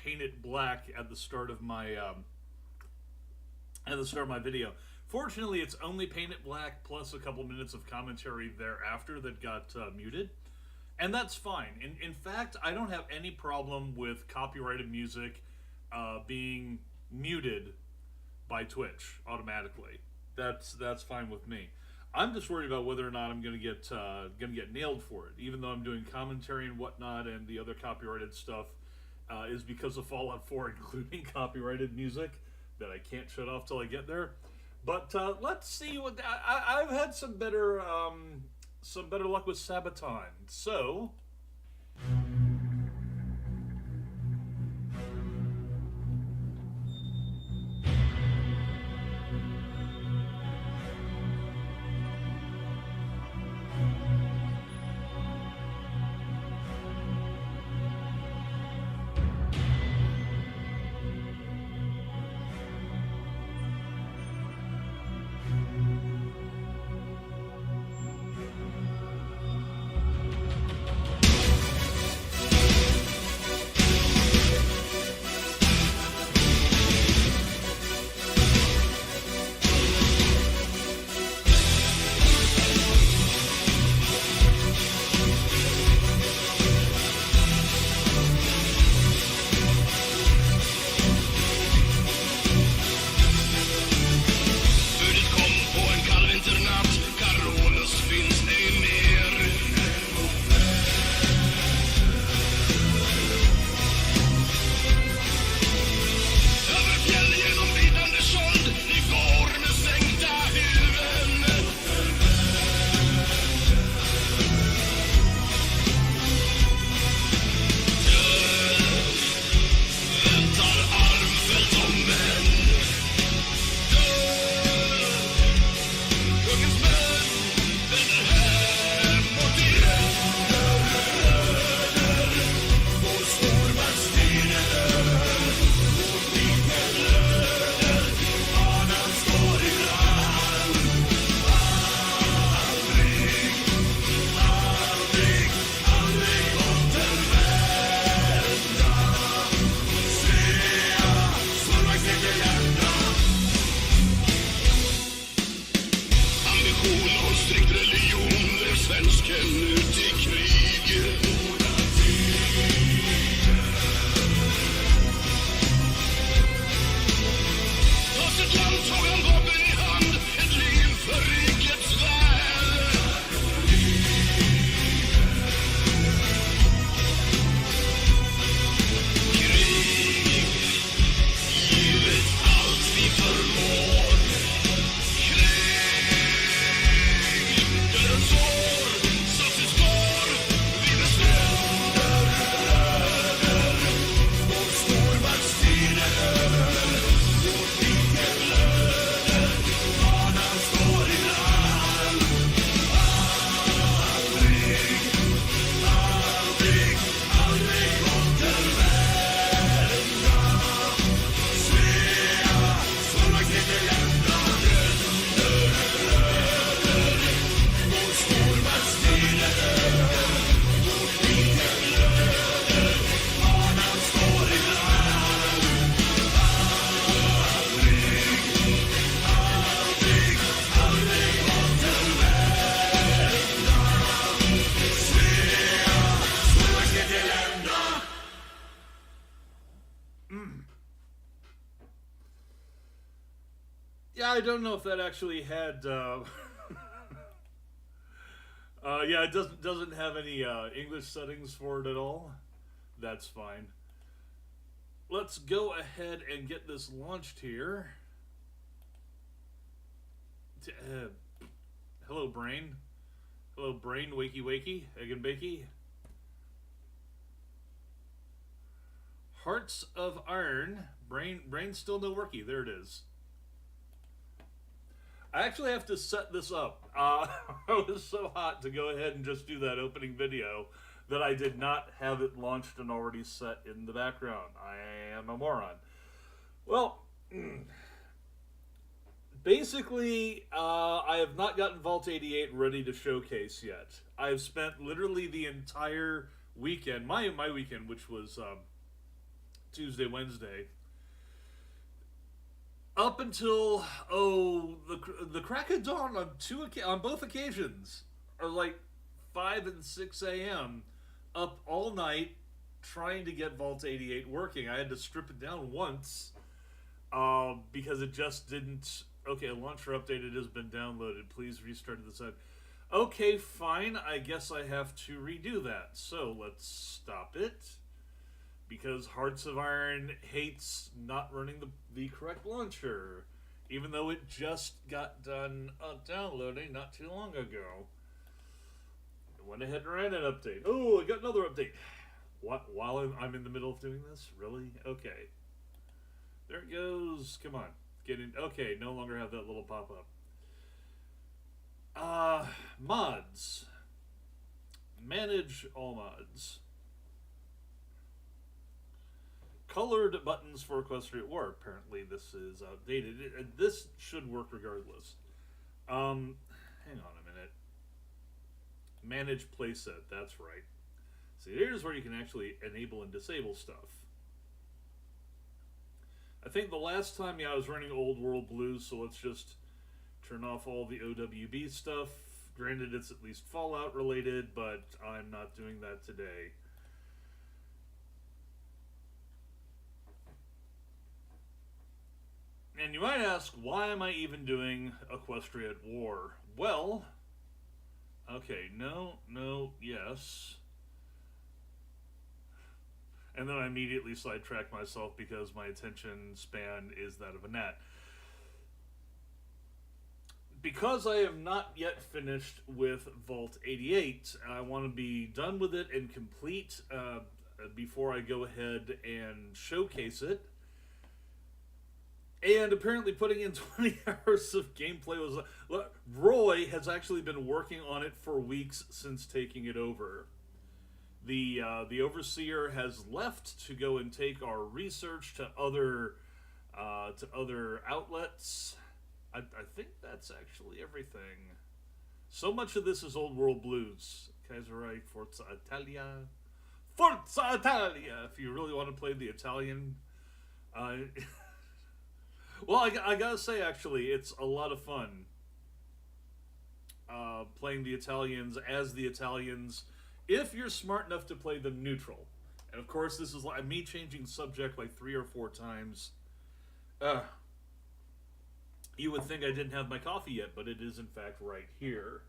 paint it black at the start of my video. Fortunately, it's only paint it black plus a couple minutes of commentary thereafter that got muted. And that's fine. In fact, I don't have any problem with copyrighted music being muted by Twitch automatically. That's fine with me. I'm just worried about whether or not I'm gonna get nailed for it. Even though I'm doing commentary and whatnot, and the other copyrighted stuff is because of Fallout 4, including copyrighted music that I can't shut off till I get there. But let's see what I've had some better luck with Sabaton. So. Yeah, I don't know if that actually had. Yeah, it doesn't have any English settings for it at all. That's fine. Let's go ahead and get this launched here. Hello, brain. Hello, brain. Wakey, wakey. Egg and bakey. Hearts of Iron. Brain still no worky. There it is. I actually have to set this up. It was so hot to go ahead and just do that opening video that I did not have it launched and already set in the background. I am a moron. Well, basically, I have not gotten Vault 88 ready to showcase yet. I've spent literally the entire weekend, my weekend, which was Tuesday, Wednesday. Up until the crack of dawn on both occasions, or like 5 and 6 a.m. Up all night trying to get Vault 88 working. I had to strip it down once because it just didn't. Okay, launcher updated has been downloaded. Please restart the site. Okay, fine. I guess I have to redo that. So let's stop it. Because Hearts of Iron hates not running the correct launcher, even though it just got done downloading not too long ago. I went ahead and ran an update. Oh, I got another update. What? While I'm in the middle of doing this? Really? Okay. There it goes. Come on. Get in. Okay, no longer have that little pop-up. Mods. Manage all mods. Colored buttons for Equestrian War. Apparently this is outdated. This should work regardless. Hang on a minute. Manage playset. That's right. See, here's where you can actually enable and disable stuff. I think the last time, I was running Old World Blues, so let's just turn off all the OWB stuff. Granted, it's at least Fallout related, but I'm not doing that today. And you might ask, why am I even doing Equestrian War? Well, okay, no, yes. And then I immediately sidetrack myself because my attention span is that of a gnat. Because I have not yet finished with Vault 88, I want to be done with it and complete before I go ahead and showcase it. And apparently putting in 20 hours of gameplay was... Roy has actually been working on it for weeks since taking it over. The Overseer has left to go and take our research to other outlets. I think that's actually everything. So much of this is Old World Blues. Kaiserreich, Forza Italia. Forza Italia! If you really want to play the Italian... Well, I gotta say, actually, it's a lot of fun playing the Italians as the Italians, if you're smart enough to play them neutral. And of course, this is like me changing subject like 3 or 4 times. You would think I didn't have my coffee yet, but it is in fact right here.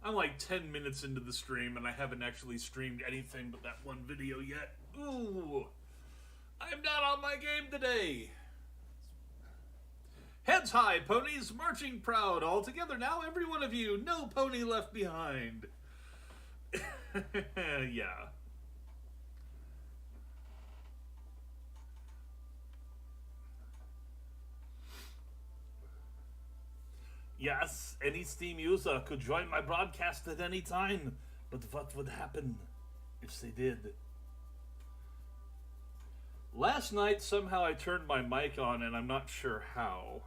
I'm like 10 minutes into the stream and I haven't actually streamed anything but that one video yet. Ooh! I'm not on my game today! Heads high, ponies, marching proud, all together now, every one of you, no pony left behind. Yeah. Yes, any Steam user could join my broadcast at any time, but what would happen if they did? Last night, somehow I turned my mic on, and I'm not sure how.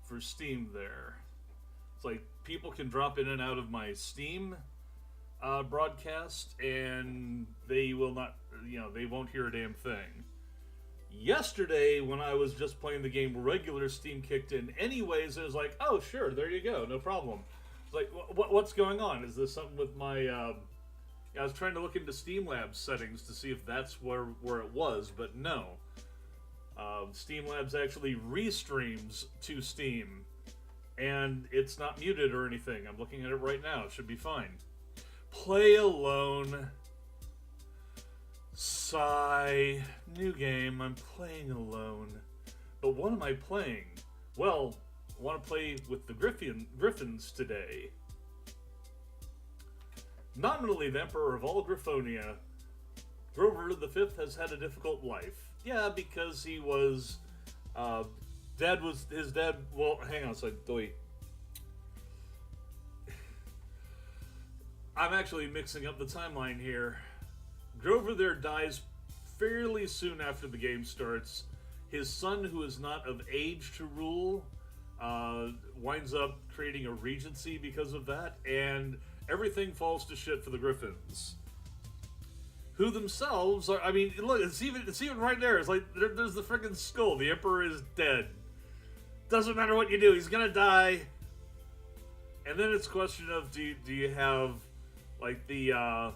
For Steam there. It's like people can drop in and out of my Steam broadcast, and they will not, they won't hear a damn thing. Yesterday, when I was just playing the game, regular Steam kicked in anyways. It was like, oh, sure, there you go, no problem. It's like, what's going on? Is this something with my... I was trying to look into Steam Labs settings to see if that's where it was, but no. Steam Labs actually restreams to Steam, and it's not muted or anything. I'm looking at it right now. It should be fine. Play alone. Sigh. New game. I'm playing alone. But what am I playing? Well, I want to play with the Griffins today. Nominally the Emperor of all Griffonia, Grover V has had a difficult life. Yeah, because he was... his dad... Well, hang on a second. Wait. I'm actually mixing up the timeline here. Grover there dies fairly soon after the game starts. His son, who is not of age to rule, winds up creating a regency because of that, and everything falls to shit for the Griffins, who themselves are. I mean, look, it's even right there. It's like there's the freaking skull. The Emperor is dead. Doesn't matter what you do, he's gonna die. And then it's a question of do you have like the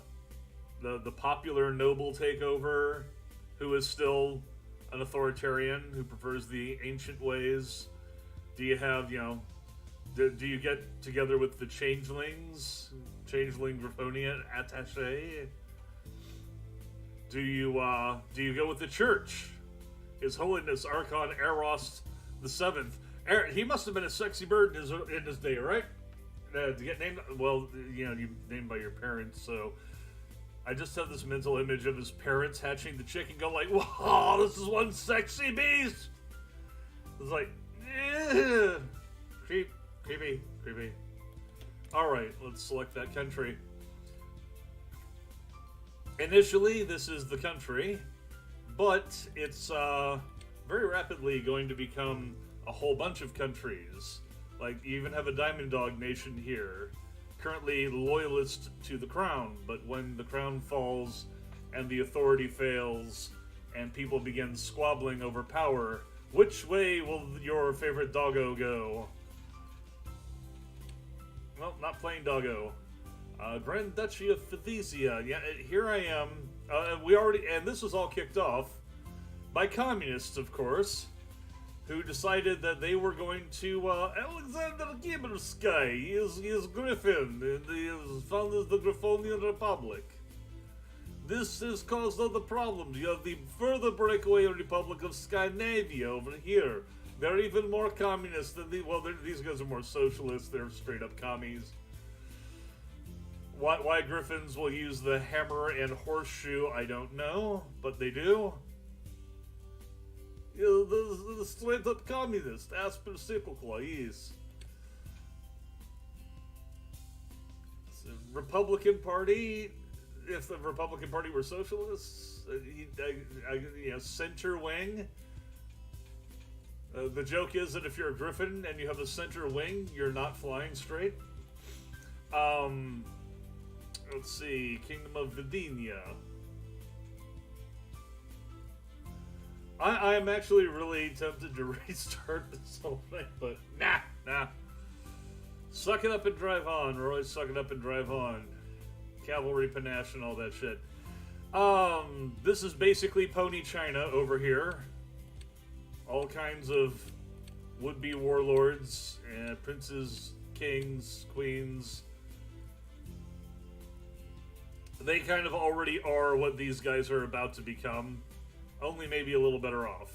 popular noble takeover, who is still an authoritarian who prefers the ancient ways? Do you have, do you get together with the changeling Griffonia attaché? Do you go with the church? His Holiness Archon Eros the Seventh. He must have been a sexy bird in his day, right? To get named, well, you named by your parents, so I just have this mental image of his parents hatching the chick and go like, "Wow, this is one sexy beast." It's like, creepy. All right, let's select that country. Initially, this is the country, but it's very rapidly going to become a whole bunch of countries. Like, you even have a Diamond Dog nation here, currently loyalist to the crown, but when the crown falls and the authority fails and people begin squabbling over power, which way will your favorite doggo go? Well, not playing doggo. Grand Duchy of Phthesia. Yeah, here I am. And this was all kicked off by communists, of course, who decided that they were going to, Alexander Gibersky, he is Griffin, and he founded the Griffonian Republic. This has caused other problems. You have the further breakaway Republic of Scandinavia over here. They're even more communist than these guys are more socialist, they're straight up commies. Why Griffins will use the hammer and horseshoe, I don't know, but they do. The straight up communist, as per cyclical, yes. The Republican Party, if the Republican Party were socialists, center wing. The joke is that if you're a Griffin and you have a center wing, you're not flying straight. Let's see, Kingdom of Vidinia. I am actually really tempted to restart this whole thing, but nah. Suck it up and drive on, Roy. Suck it up and drive on. Cavalry panache and all that shit. This is basically Pony China over here. All kinds of would-be warlords and princes, kings, queens. They kind of already are what these guys are about to become. Only maybe a little better off.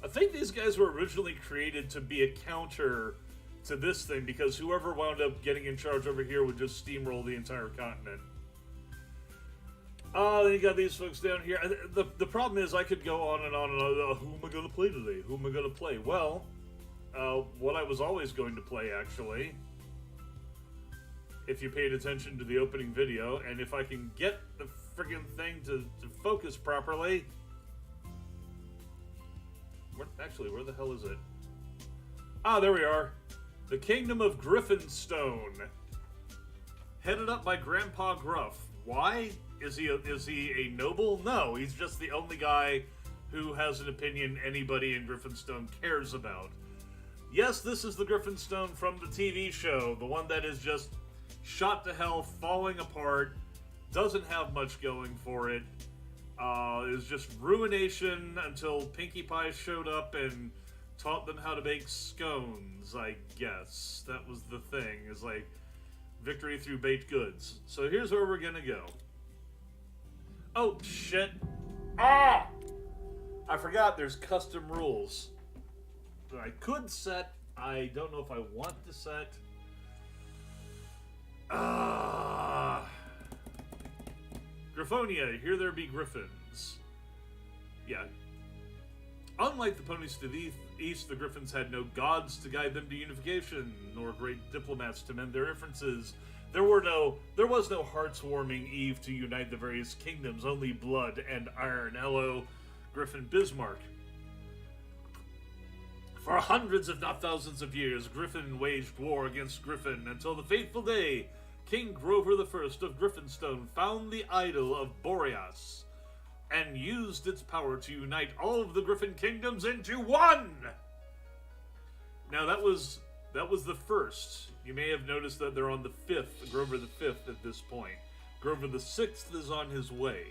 I think these guys were originally created to be a counter to this thing, because whoever wound up getting in charge over here would just steamroll the entire continent. Then you got these folks down here. The problem is I could go on and on and on. Who am I going to play today? Who am I going to play? Well, what I was always going to play, actually, if you paid attention to the opening video, and if I can get the friggin' thing to focus properly. Where the hell is it? Ah, there we are. The Kingdom of Griffinstone. Headed up by Grandpa Gruff. Why? Is he a noble? No, he's just the only guy who has an opinion anybody in Griffinstone cares about. Yes, this is the Griffinstone from the TV show, the one that is just shot to hell, falling apart, doesn't have much going for it. Is just ruination until Pinkie Pie showed up and taught them how to make scones, I guess. That was the thing, is like victory through baked goods. So here's where we're gonna go. Oh, shit. Ah! I forgot there's custom rules that I could set. I don't know if I want to set. Griffonia, here there be griffins. Yeah. Unlike the ponies to the east, the griffins had no gods to guide them to unification, nor great diplomats to mend their differences. There was no hearts-warming eve to unite the various kingdoms, only blood and iron. Hello, Griffin Bismarck. For hundreds, if not thousands of years, Griffin waged war against Griffin until the fateful day King Grover I of Griffinstone found the idol of Boreas and used its power to unite all of the Griffin kingdoms into one. Now that was the first. You may have noticed that they're on the fifth, Grover the Fifth at this point. Grover the Sixth is on his way.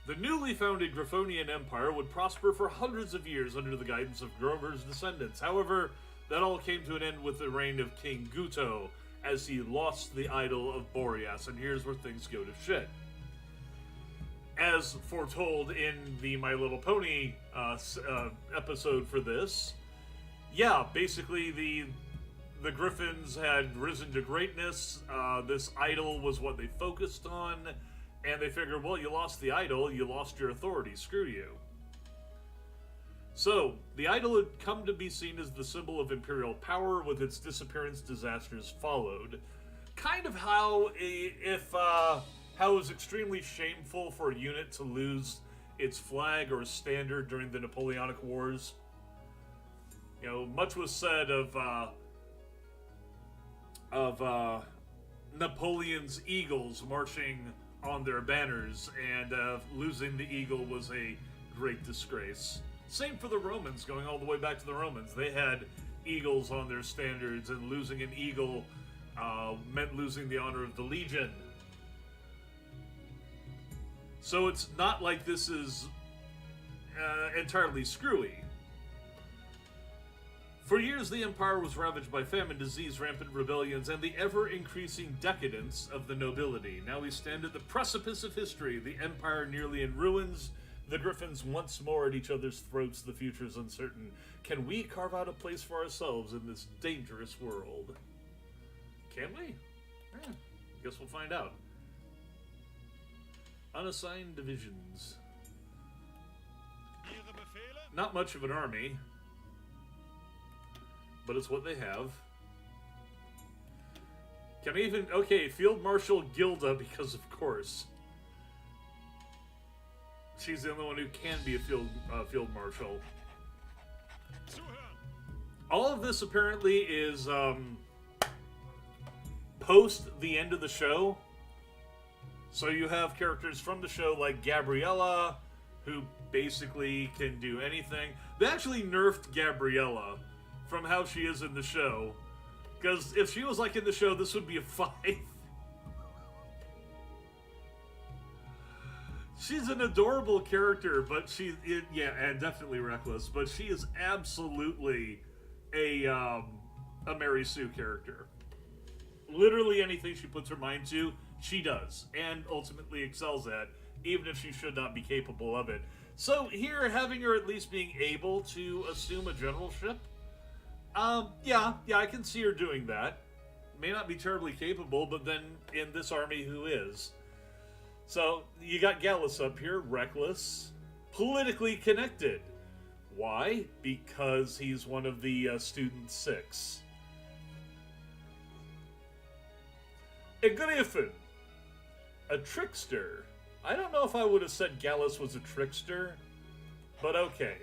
The newly founded Griffonian Empire would prosper for hundreds of years under the guidance of Grover's descendants. However, that all came to an end with the reign of King Guto, as he lost the idol of Boreas, and here's where things go to shit. As foretold in the My Little Pony episode for this, yeah, basically the Griffins had risen to greatness. This idol was what they focused on, and they figured, well, you lost the idol, you lost your authority, screw you. So, the idol had come to be seen as the symbol of imperial power, with its disappearance disasters followed. Kind of how how it was extremely shameful for a unit to lose its flag or standard during the Napoleonic Wars. You know, much was said of Napoleon's eagles marching on their banners, and losing the eagle was a great disgrace. Same for the Romans, going all the way back to the Romans. They had eagles on their standards, and losing an eagle meant losing the honor of the legion. So it's not like this is entirely screwy. For years, the empire was ravaged by famine, disease, rampant rebellions, and the ever-increasing decadence of the nobility. Now we stand at the precipice of history, the empire nearly in ruins, the Griffins once more at each other's throats, the future's uncertain. Can we carve out a place for ourselves in this dangerous world? Can we? Guess we'll find out. Unassigned divisions. Not much of an army, but it's what they have. Can I even... Okay, Field Marshal Gilda, because of course. She's the only one who can be a field marshal. All of this apparently is post the end of the show. So you have characters from the show like Gabriella, who basically can do anything. They actually nerfed Gabriella from how she is in the show. Because if she was like in the show, this would be a 5. She's an adorable character, but yeah, and definitely reckless, but she is absolutely a Mary Sue character. Literally anything she puts her mind to, she does, and ultimately excels at, even if she should not be capable of it. So here, having her at least being able to assume a generalship, yeah, I can see her doing that. May not be terribly capable, but then in this army, who is? So, you got Gallus up here, reckless, politically connected. Why? Because he's one of the student 6. A Griffin, a trickster. I don't know if I would have said Gallus was a trickster, but okay.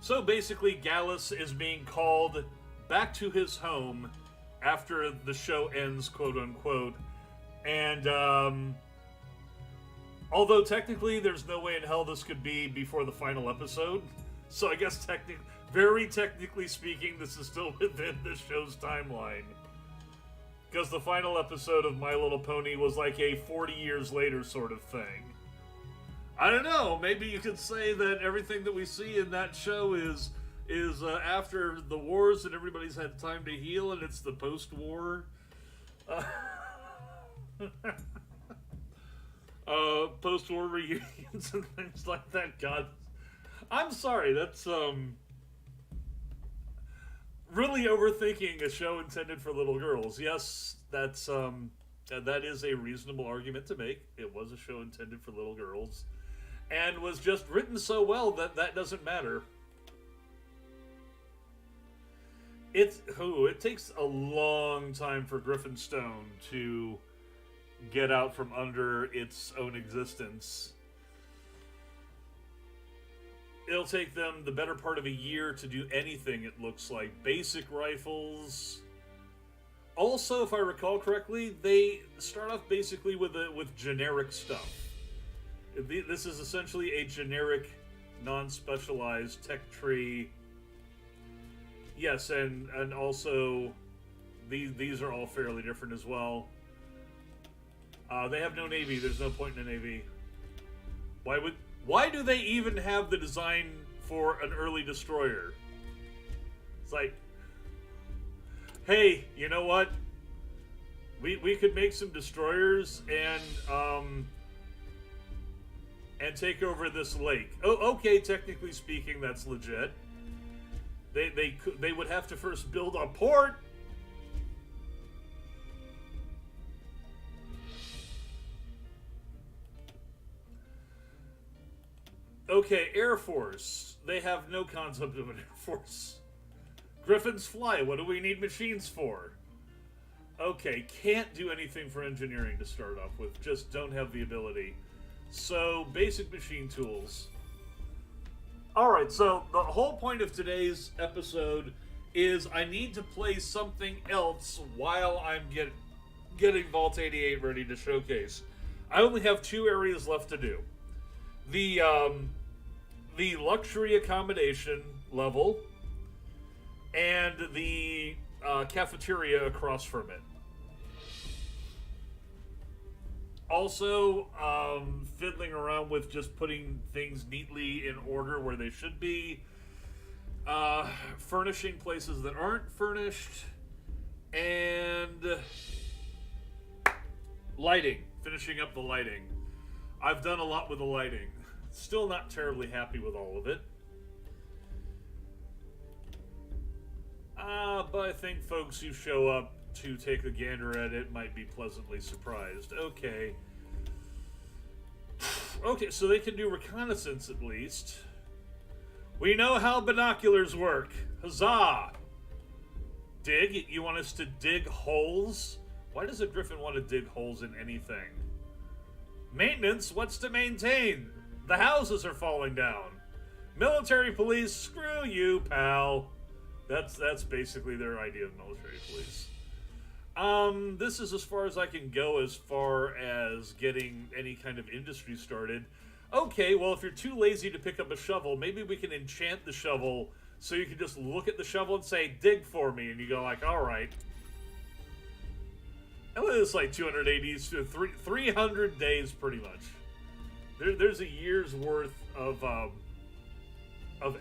So basically, Gallus is being called back to his home after the show ends, quote-unquote, and, although technically there's no way in hell this could be before the final episode, so I guess very technically speaking, this is still within the show's timeline. Because the final episode of My Little Pony was like a 40 years later sort of thing. I don't know, maybe you could say that everything that we see in that show is after the wars and everybody's had time to heal, and it's the post-war post-war reunions and things like that. God, I'm sorry, that's really overthinking a show intended for little girls. Yes, that's that is a reasonable argument to make. It was a show intended for little girls, and was just written so well that that doesn't matter. It takes a long time for Griffinstone to get out from under its own existence. it'll take them the better part of a year to do anything, it looks like. Basic rifles. Also, if I recall correctly, they start off basically with generic stuff. This is essentially a generic, non-specialized tech tree. Yes, and also these are all fairly different as well. They have no navy. There's no point in a navy. Why do they even have the design for an early destroyer? It's like, hey, you know what? We could make some destroyers and take over this lake. Oh, okay. Technically speaking, that's legit. They would have to first build a port. Okay, Air Force. They have no concept of an Air Force. Griffins fly. What do we need machines for? Okay, can't do anything for engineering to start off with. Just don't have the ability. So, basic machine tools. Alright, so the whole point of today's episode is I need to play something else while I'm getting Vault 88 ready to showcase. I only have 2 areas left to do. The luxury accommodation level and the cafeteria across from it. Also, fiddling around with just putting things neatly in order where they should be. Furnishing places that aren't furnished. And lighting. Finishing up the lighting. I've done a lot with the lighting. Still not terribly happy with all of it. But I think folks who show up to take a gander at it might be pleasantly surprised. Okay. Okay, so they can do reconnaissance at least. We know how binoculars work. Huzzah! Dig? You want us to dig holes? Why does a griffin want to dig holes in anything? Maintenance? What's to maintain? The houses are falling down. Military police? Screw you, pal. That's basically their idea of military police. This is as far as I can go as far as getting any kind of industry started. Okay, well, if you're too lazy to pick up a shovel, maybe we can enchant the shovel so you can just look at the shovel and say, dig for me, and you go like, alright. And it's like 280, 300 days pretty much. There's a year's worth of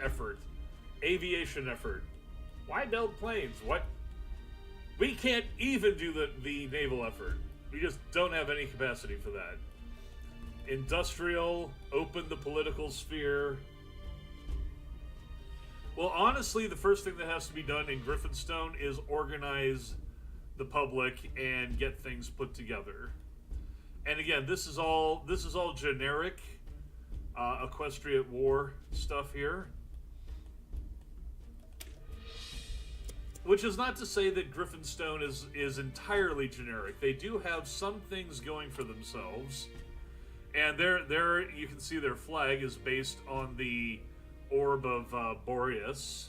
effort. Aviation effort. Why build planes? What? We can't even do the naval effort. We just don't have any capacity for that. Industrial, open the political sphere. Well, honestly, the first thing that has to be done in Griffinstone is organize the public and get things put together. And again, this is all generic Equestrian War stuff here. Which is not to say that Griffinstone is entirely generic. They do have some things going for themselves. And there you can see their flag is based on the Orb of Boreas,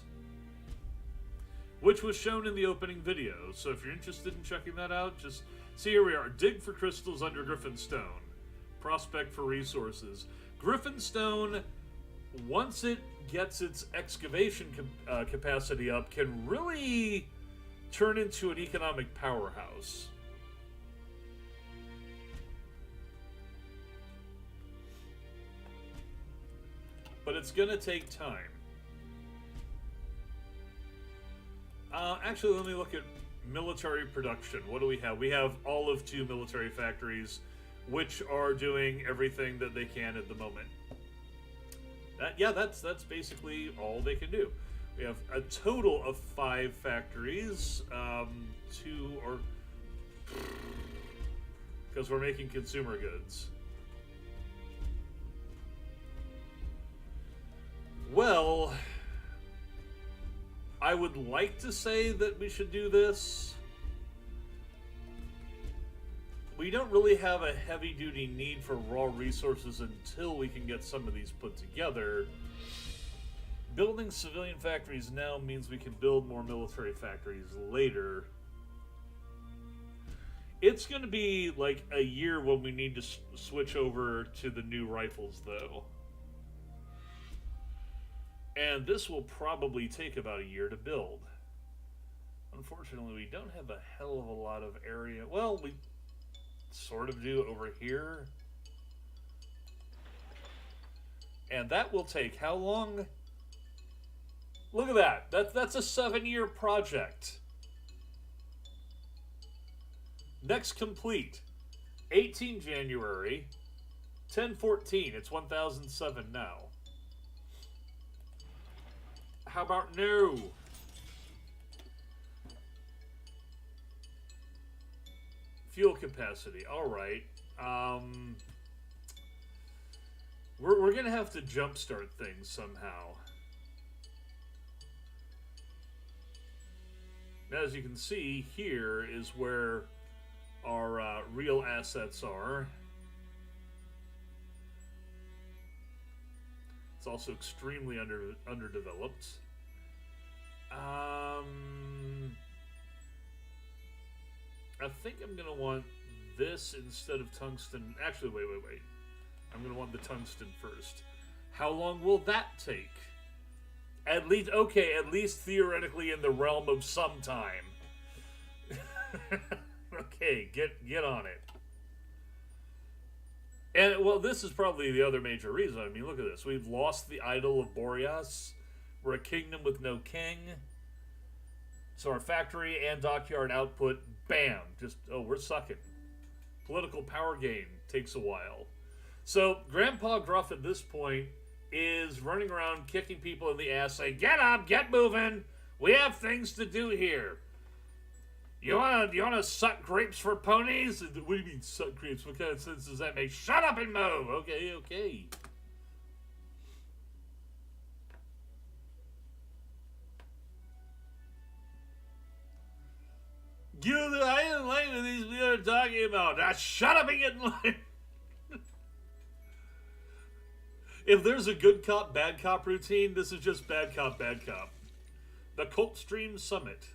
which was shown in the opening video. So if you're interested in checking that out, just see, here we are. Dig for crystals under Griffinstone. Prospect for resources. Griffinstone, once it gets its excavation capacity up, can really turn into an economic powerhouse. But it's going to take time. Actually, let me look at military production. What do we have? We have all of 2 military factories, which are doing everything that they can at the moment. That's basically all they can do. We have a total of 5 factories. 2 or... because we're making consumer goods. Well, I would like to say that we should do this. We don't really have a heavy-duty need for raw resources until we can get some of these put together. Building civilian factories now means we can build more military factories later. It's going to be like a year when we need to switch over to the new rifles, though. And this will probably take about a year to build. Unfortunately, we don't have a hell of a lot of area. Well, we sort of do over here. And that will take how long? Look at that. That's a 7-year project. Next complete. 18 January. 10/14. It's 1007 now. How about no? Fuel capacity. All right. We're going to have to jumpstart things somehow. Now, as you can see, here is where our real assets are. It's also extremely underdeveloped. I think I'm going to want this instead of tungsten. Actually, wait. I'm going to want the tungsten first. How long will that take? At least theoretically in the realm of some time. Okay, get on it. And, well, this is probably the other major reason. I mean, look at this. We've lost the idol of Boreas. We're a kingdom with no king. So our factory and dockyard output, bam, we're sucking. Political power gain takes a while. So Grandpa Gruff at this point is running around kicking people in the ass, saying, "Get up, get moving. We have things to do here. You wanna suck grapes for ponies? What do you mean suck grapes? What kind of sense does that make? Shut up and move. Okay. I didn't like what these people are talking about. Now shut up and get in line." If there's a good cop, bad cop routine, this is just bad cop, bad cop. The Coldstream Summit.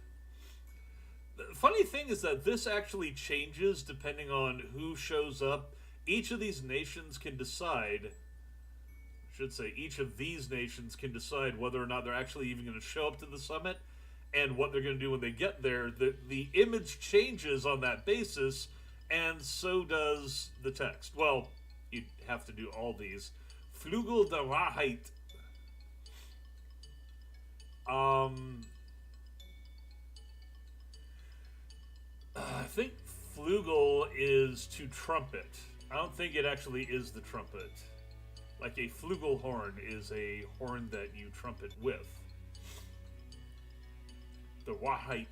The funny thing is that this actually changes depending on who shows up. Each of these nations can decide, each of these nations can decide whether or not they're actually even going to show up to the summit and what they're going to do when they get there. The image changes on that basis, and so does the text. Well, you'd have to do all these. Flügel der Wahrheit. I think flugel is to trumpet. I don't think it actually is the trumpet. Like a flugelhorn is a horn that you trumpet with. The Wahrheit.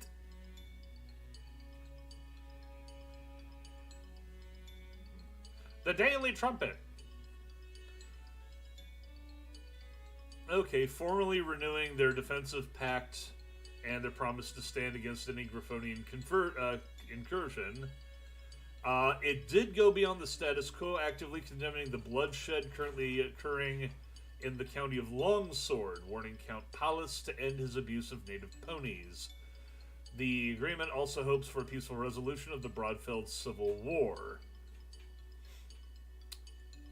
The Daily Trumpet. Okay, formally renewing their defensive pact and their promise to stand against any Griffonian incursion. It did go beyond the status quo, actively condemning the bloodshed currently occurring in the county of Longsword, warning Count Pallas to end his abuse of native ponies. The agreement also hopes for a peaceful resolution of the Broadfeld Civil War,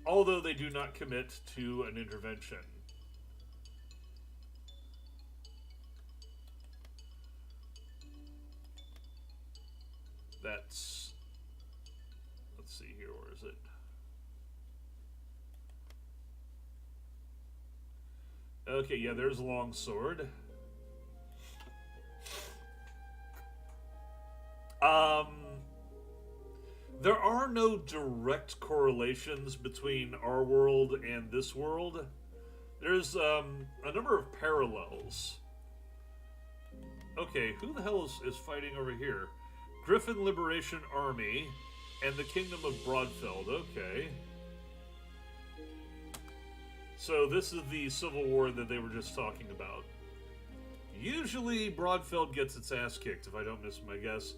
although they do not commit to an intervention. Let's see here, where is it? Okay, yeah, there's Longsword. There are no direct correlations between our world and this world. There's a number of parallels. Okay, who the hell is fighting over here? Griffin Liberation Army and the Kingdom of Broadfeld. Okay. So this is the Civil War that they were just talking about. Usually Broadfeld gets its ass kicked, if I don't miss my guess.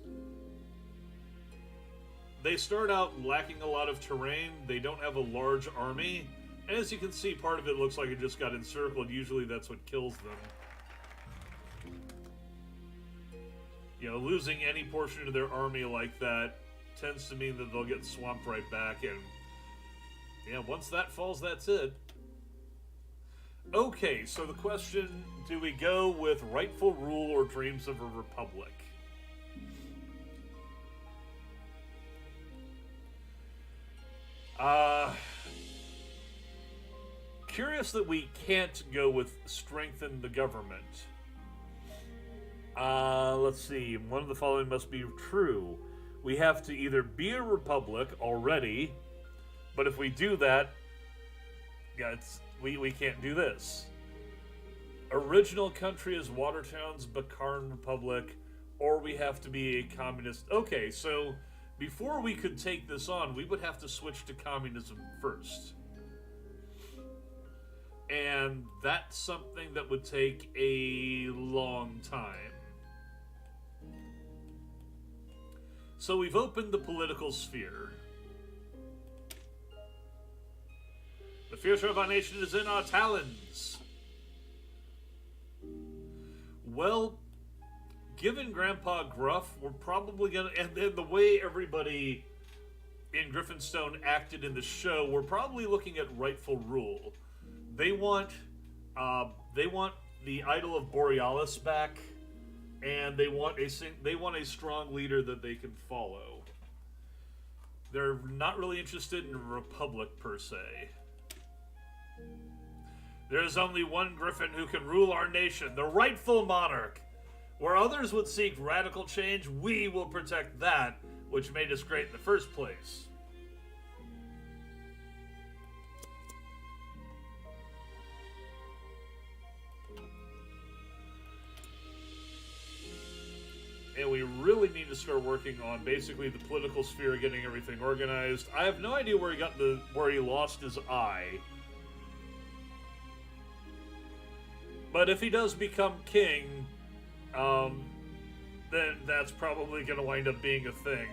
They start out lacking a lot of terrain. They don't have a large army. And as you can see, part of it looks like it just got encircled. Usually that's what kills them. You know, losing any portion of their army like that tends to mean that they'll get swamped right back, and yeah, once that falls, that's it. Okay, so the question, do we go with rightful rule or dreams of a republic? Curious that we can't go with strengthen the government. Let's see. One of the following must be true. We have to either be a republic already, but if we do that, yeah, we can't do this. Original country is Watertown's Bakaran Republic, or we have to be a communist. Okay, so before we could take this on, we would have to switch to communism first. And that's something that would take a long time. So we've opened the political sphere. The future of our nation is in our talons. Well, given Grandpa Gruff, we're probably gonna, and then the way everybody in Griffinstone acted in the show, we're probably looking at rightful rule. They want the idol of Borealis back, and they want a strong leader that they can follow. They're not really interested in a republic per se. There is only one Griffin who can rule our nation, the rightful monarch. Where others would seek radical change, we will protect that which made us great in the first place. And we really need to start working on basically the political sphere, getting everything organized. I have no idea where he lost his eye. But if he does become king, then that's probably going to wind up being a thing.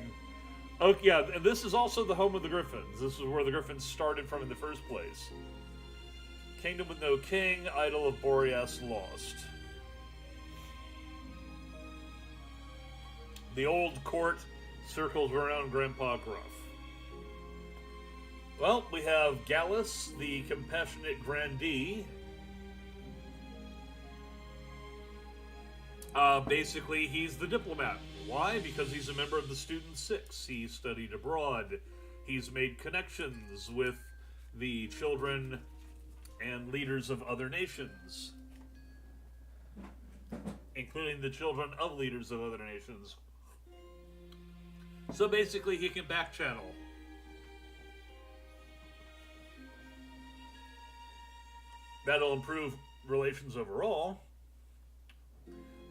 Okay, yeah, and this is also the home of the Griffins. This is where the Griffins started from in the first place. Kingdom with no king, idol of Boreas lost. The old court circles around Grandpa Gruff. Well, we have Gallus, the compassionate grandee. Basically, he's the diplomat. Why? Because he's a member of the Student Six. He studied abroad. He's made connections with the children and leaders of other nations, including the children of leaders of other nations. So basically, he can back channel. That'll improve relations overall.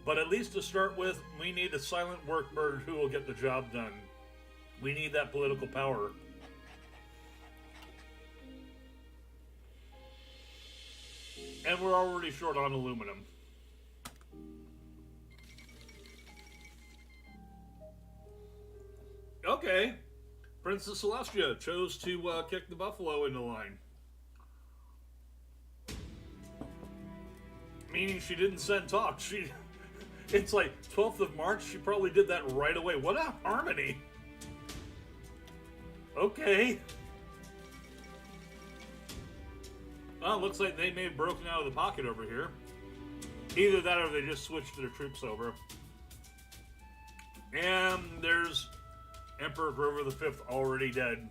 But at least to start with, we need a silent work bird who will get the job done. We need that political power. And we're already short on aluminum. Okay. Princess Celestia chose to kick the buffalo into line. Meaning she didn't send talk. It's like 12th of March, she probably did that right away. What a harmony. Okay. Well, looks like they may have broken out of the pocket over here. Either that or they just switched their troops over. And there's Emperor Grover V already dead.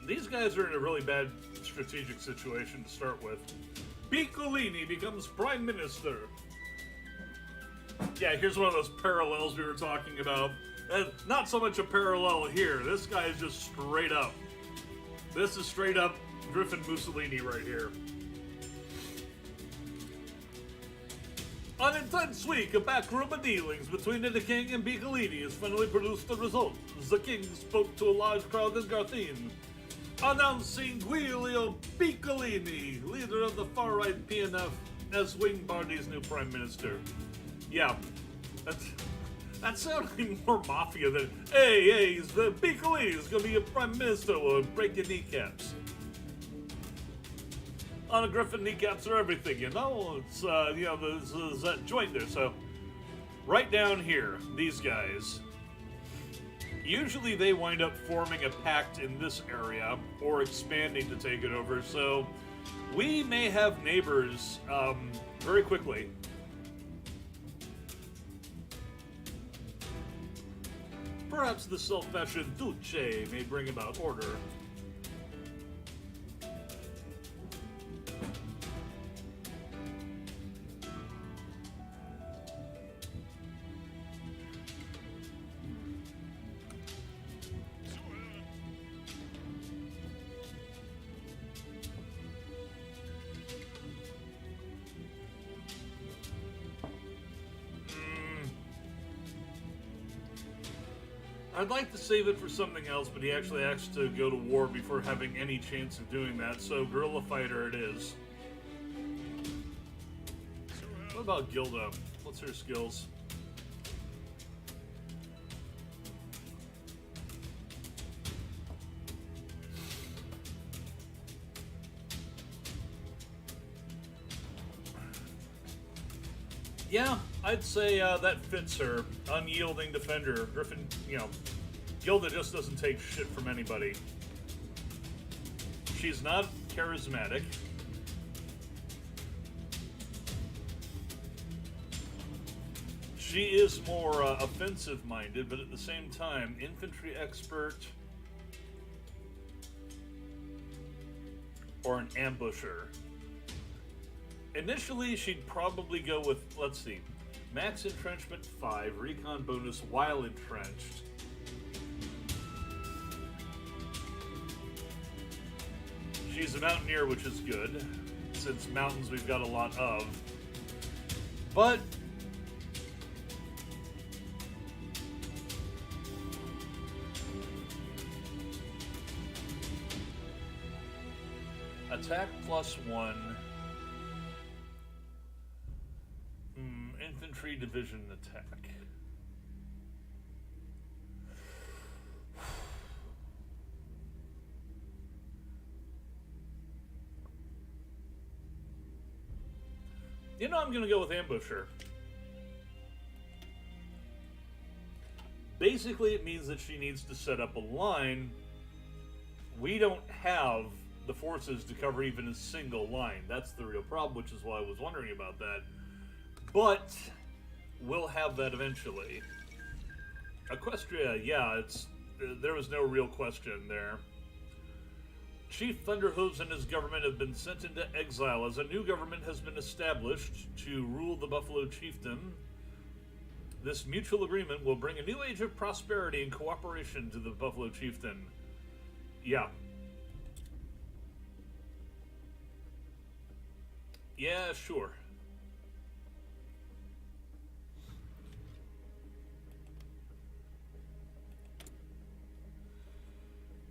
These guys are in a really bad strategic situation to start with. Piccolini becomes Prime Minister. Yeah, here's one of those parallels we were talking about. Not so much a parallel here. This guy is just straight up. This is straight up Griffin Mussolini right here. An intense week of backroom dealings between the king and Piccolini has finally produced the result. The king spoke to a large crowd in Garthine. Announcing Giulio Piccolini, leader of the far-right PNF, as Wing-Bardi's new prime minister. Yeah, that's sounding more mafia than, hey, he's the Piccolini, he's gonna be a prime minister, we'll break your kneecaps. Anna Griffin kneecaps are everything, you know? It's, there's that joint there, so. Right down here, these guys. Usually they wind up forming a pact in this area, or expanding to take it over, so we may have neighbors, very quickly. Perhaps the self-fashioned Duce may bring about order. I'd like to save it for something else, but he actually has to go to war before having any chance of doing that, so guerrilla fighter it is. What about Gilda? What's her skills? Yeah, I'd say that fits her. Unyielding defender. Griffin, Gilda just doesn't take shit from anybody. She's not charismatic. She is more offensive-minded, but at the same time, infantry expert or an ambusher. Initially, she'd probably go with, let's see, max entrenchment 5, recon bonus while entrenched. She's a mountaineer, which is good, since mountains we've got a lot of. But attack +1. Infantry division attack. I'm going to go with ambusher. Basically, it means that she needs to set up a line. We don't have the forces to cover even a single line. That's the real problem, which is why I was wondering about that. But we'll have that eventually. Equestria, yeah, there was no real question there. Chief Thunderhooves and his government have been sent into exile as a new government has been established to rule the Buffalo Chieftain. This mutual agreement will bring a new age of prosperity and cooperation to the Buffalo Chieftain. Yeah. Yeah, sure.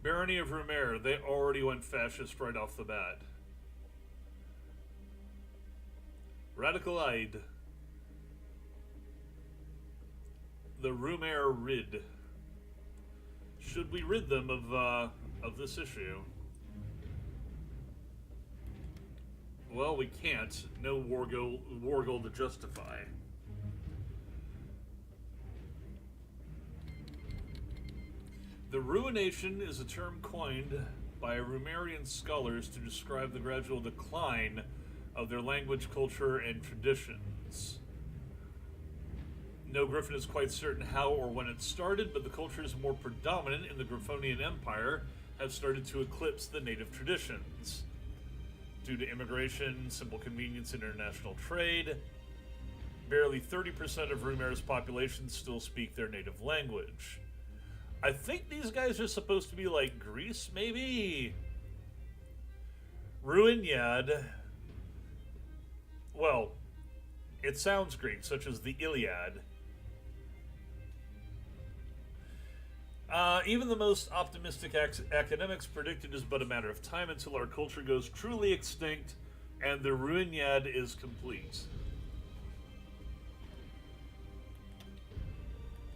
Barony of Rumere, they already went fascist right off the bat. Radical Aid. The Rumere Rid. Should we rid them of this issue? Well, we can't. No war goal to justify. The Ruination is a term coined by Rumerian scholars to describe the gradual decline of their language, culture, and traditions. No Griffin is quite certain how or when it started, but the cultures more predominant in the Griffonian Empire have started to eclipse the native traditions. Due to immigration, simple convenience, and international trade, barely 30% of Rumere's population still speak their native language. I think these guys are supposed to be like Greece, maybe? Ruinyad. Well, it sounds Greek, such as the Iliad. Even the most optimistic academics predict it is but a matter of time until our culture goes truly extinct and the ruinad is complete.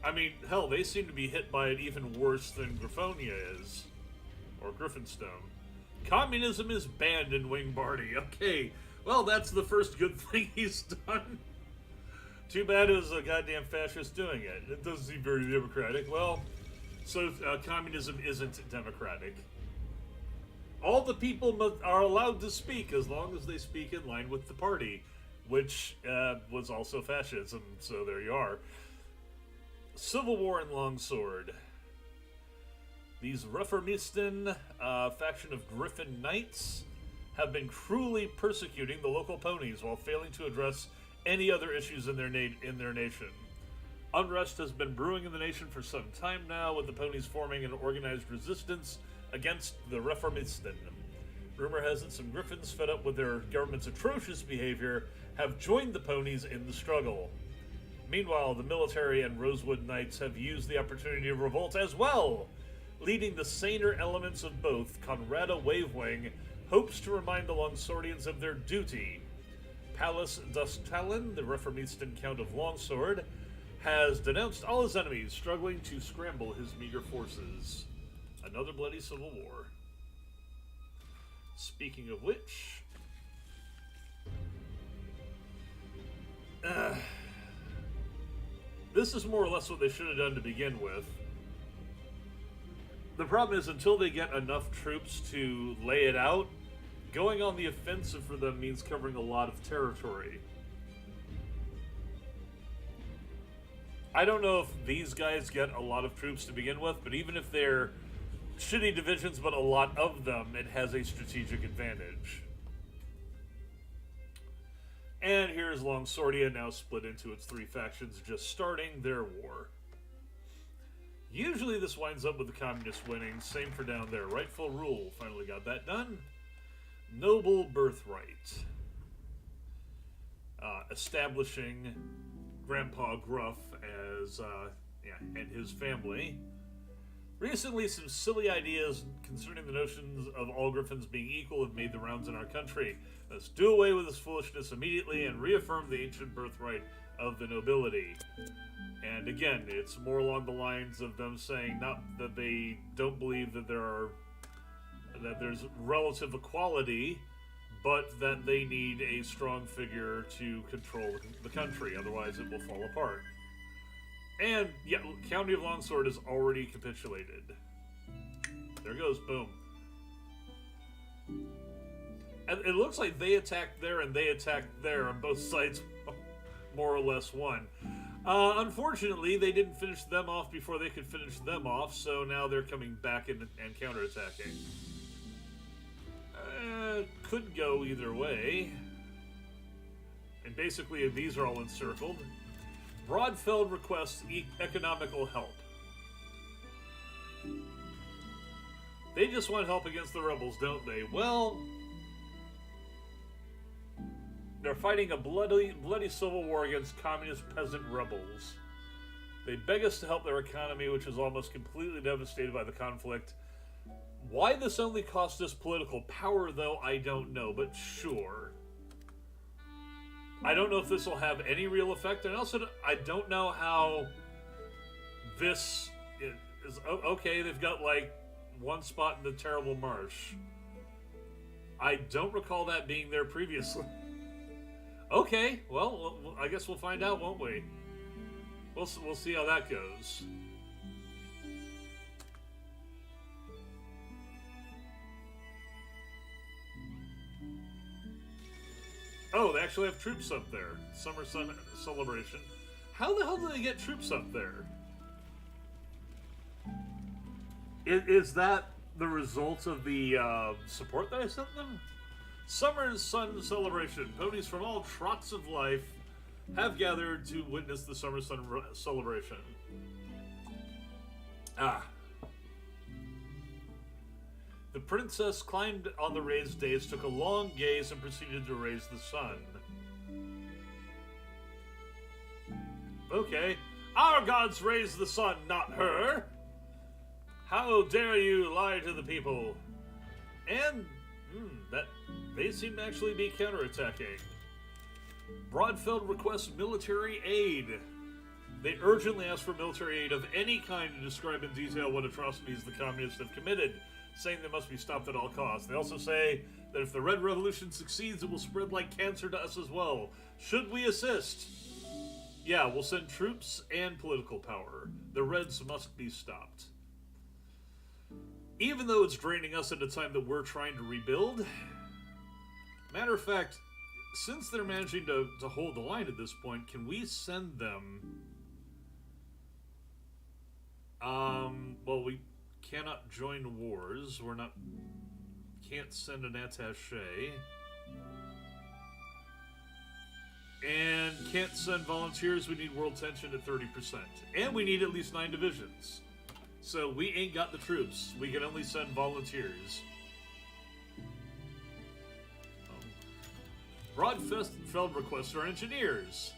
I mean, hell, they seem to be hit by it even worse than Griffonia is. Or Griffinstone. Communism is banned in Wingbarty. Okay, well, that's the first good thing he's done. Too bad it was a goddamn fascist doing it. It doesn't seem very democratic. Well, so communism isn't democratic. All the people are allowed to speak as long as they speak in line with the party, which was also fascism, so there you are. Civil War in Longsword. These Reformisten faction of Griffin Knights have been cruelly persecuting the local ponies while failing to address any other issues in their nation. Unrest has been brewing in the nation for some time now, with the ponies forming an organized resistance against the Reformisten. Rumor has it some Griffins, fed up with their government's atrocious behavior, have joined the ponies in the struggle. Meanwhile, the military and Rosewood Knights have used the opportunity to revolt as well. Leading the saner elements of both, Conrada Wavewing hopes to remind the Longswordians of their duty. Pallas Dustalin, the Reformisten Count of Longsword, has denounced all his enemies, struggling to scramble his meager forces. Another bloody civil war. Speaking of which... this is more or less what they should have done to begin with. The problem is, until they get enough troops to lay it out, going on the offensive for them means covering a lot of territory. I don't know if these guys get a lot of troops to begin with, but even if they're shitty divisions, but a lot of them, it has a strategic advantage. And here's Longswordia, now split into its three factions, just starting their war. Usually this winds up with the communists winning. Same for down there. Rightful rule. Finally got that done. Noble birthright. Establishing Grandpa Gruff as, and his family. Recently, some silly ideas concerning the notions of all Griffins being equal have made the rounds in our country. Let's do away with this foolishness immediately and reaffirm the ancient birthright of the nobility. And again, it's more along the lines of them saying not that they don't believe that there's relative equality, but that they need a strong figure to control the country, otherwise it will fall apart. And yeah, County of Longsword has already capitulated. There goes, boom. And it looks like they attacked there and they attacked there, and both sides more or less won. Unfortunately, they didn't finish them off before they could finish them off, so now they're coming back and counterattacking. Could go either way. And basically, these are all encircled. Broadfeld requests economical help. They just want help against the rebels, don't they? Well, they're fighting a bloody civil war against communist peasant rebels. They beg us to help their economy, which is almost completely devastated by the conflict. Why this only cost us political power, though, I don't know, but sure. I don't know if this will have any real effect, and also I don't know how this is... Okay, they've got, like, one spot in the Terrible Marsh. I don't recall that being there previously. Okay, well, I guess we'll find out, won't we? We'll see how that goes. Oh, they actually have troops up there. Summer Sun Celebration. How the hell do they get troops up there? Is that the result of the support that I sent them? Summer Sun Celebration. Ponies from all trots of life have gathered to witness the Summer Sun Celebration. The princess climbed on the raised dais, took a long gaze, and proceeded to raise the sun. Okay. Our gods raise the sun, not her. How dare you lie to the people? And that they seem to actually be counterattacking. Broadfeld requests military aid. They urgently ask for military aid of any kind to describe in detail what atrocities the communists have committed, saying they must be stopped at all costs. They also say that if the Red Revolution succeeds, it will spread like cancer to us as well. Should we assist? Yeah, we'll send troops and political power. The Reds must be stopped. Even though it's draining us at a time that we're trying to rebuild. Matter of fact, since they're managing to hold the line at this point, can we send them... well, we cannot join wars. Can't send an attaché. And can't send volunteers. We need world tension at 30%. And we need at least 9 divisions. So we ain't got the troops. We can only send volunteers. Broadfeld requests our engineers.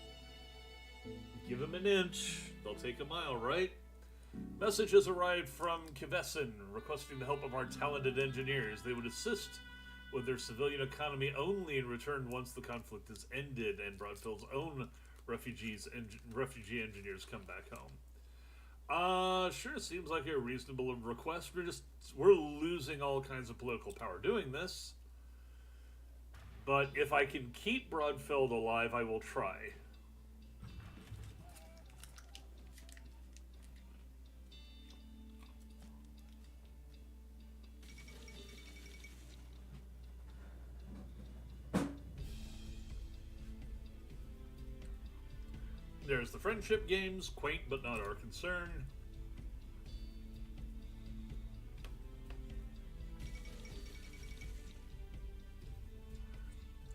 Give them an inch. They'll take a mile, right? Message has arrived from Kvessen requesting the help of our talented engineers. They would assist with their civilian economy only in return once the conflict is ended and Broadfeld's own refugee engineers come back home. Sure, seems like a reasonable request. We're losing all kinds of political power doing this. But if I can keep Broadfeld alive, I will try. There's the friendship games, quaint but not our concern.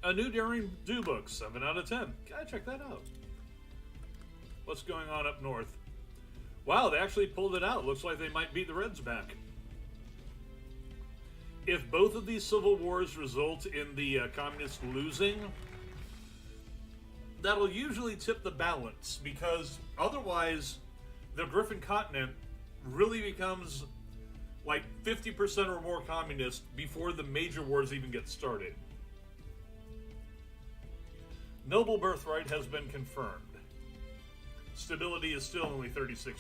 A new Daring Do book, 7 out of 10. Gotta check that out. What's going on up north? Wow, they actually pulled it out. Looks like they might beat the Reds back. If both of these civil wars result in the communists losing, that'll usually tip the balance, because otherwise the Griffin continent really becomes like 50% or more communist before the major wars even get started. Noble birthright has been confirmed. Stability is still only 36%.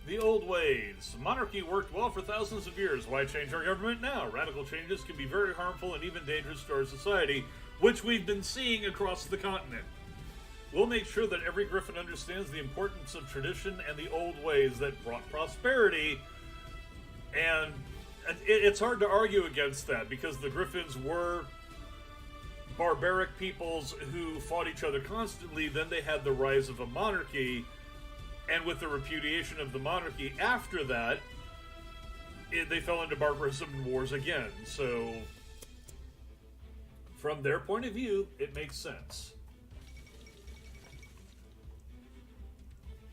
The old ways. Monarchy worked well for thousands of years. Why change our government now? Radical changes can be very harmful and even dangerous to our society, which we've been seeing across the continent. We'll make sure that every Griffin understands the importance of tradition and the old ways that brought prosperity. And it's hard to argue against that, because the Griffins were barbaric peoples who fought each other constantly. Then they had the rise of a monarchy. And with the repudiation of the monarchy after that, they fell into barbarism and wars again. So, from their point of view, it makes sense.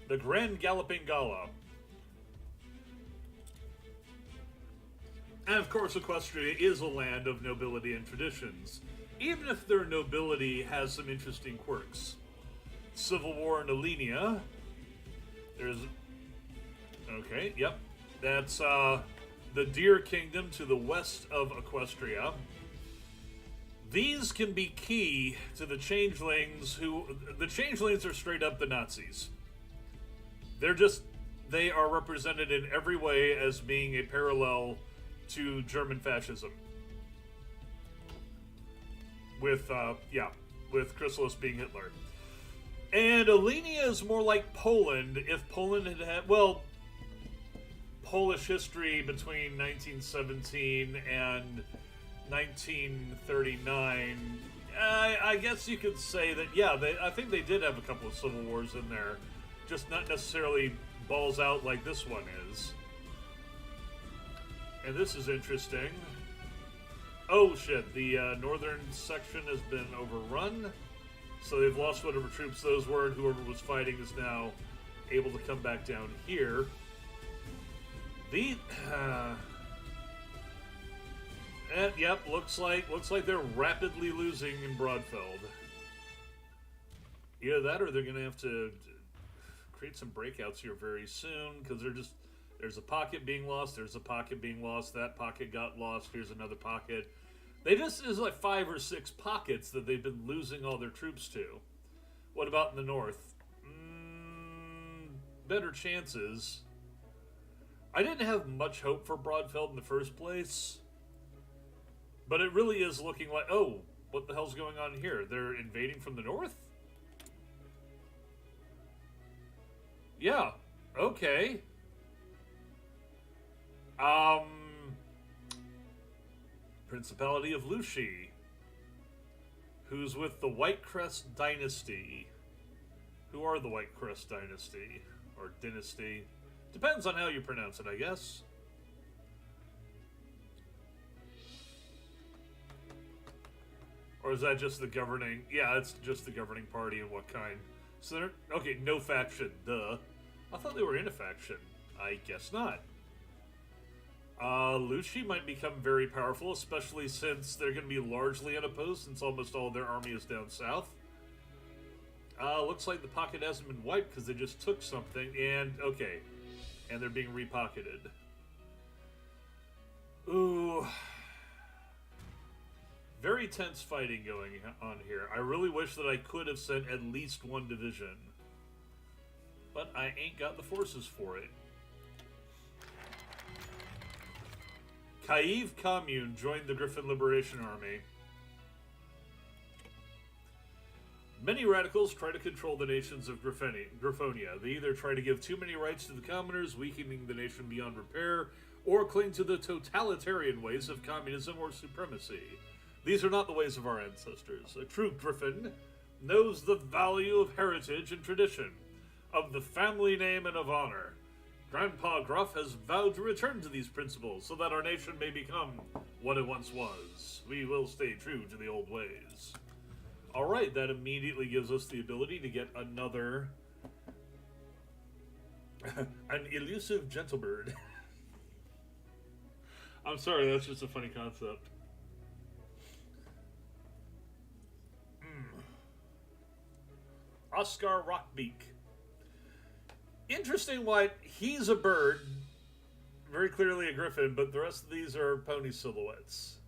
The Grand Galloping Gala. And of course, Equestria is a land of nobility and traditions, even if their nobility has some interesting quirks. Civil War in Alenia. There's... Okay, yep. That's the Deer Kingdom to the west of Equestria. These can be key to the Changelings, who... The Changelings are straight up the Nazis. They are represented in every way as being a parallel to German fascism. With Chrysalis being Hitler. And Alenia is more like Poland. If Poland had Polish history between 1917 and 1939, I guess you could say that, yeah, I think they did have a couple of civil wars in there. Just not necessarily balls out like this one is. And this is interesting. Oh shit, the northern section has been overrun. So they've lost whatever troops those were, and whoever was fighting is now able to come back down here. Yep, looks like they're rapidly losing in Broadfeld. Either that or they're going to have to create some breakouts here very soon, because there's a pocket being lost, there's a pocket being lost, that pocket got lost, here's another pocket. There's like 5 or 6 pockets that they've been losing all their troops to. What about in the north? Better chances. I didn't have much hope for Broadfeld in the first place, but it really is looking like, oh, what the hell's going on here? They're invading from the north? Yeah, okay. Principality of Lushi, who's with the Whitecrest Dynasty. Who are the Whitecrest Dynasty? Or Dynasty? Depends on how you pronounce it, I guess. Or is that just the governing... Yeah, it's just the governing party and what kind. So they're... Okay, no faction, duh. I thought they were in a faction. I guess not. Lushi might become very powerful, especially since they're going to be largely unopposed since almost all their army is down south. Looks like the pocket hasn't been wiped because they just took something, and... Okay. And they're being repocketed. Ooh... Very tense fighting going on here. I really wish that I could have sent at least one division. But I ain't got the forces for it. Kyiv Commune joined the Griffin Liberation Army. Many radicals try to control the nations of Griffonia. They either try to give too many rights to the commoners, weakening the nation beyond repair, or cling to the totalitarian ways of communism or supremacy. These are not the ways of our ancestors. A true Griffin knows the value of heritage and tradition, of the family name and of honor. Grandpa Gruff has vowed to return to these principles so that our nation may become what it once was. We will stay true to the old ways. Alright, that immediately gives us the ability to get another... an elusive gentlebird. I'm sorry, that's just a funny concept. Oscar Rockbeak. Interesting why he's a bird, very clearly a griffin, but the rest of these are pony silhouettes.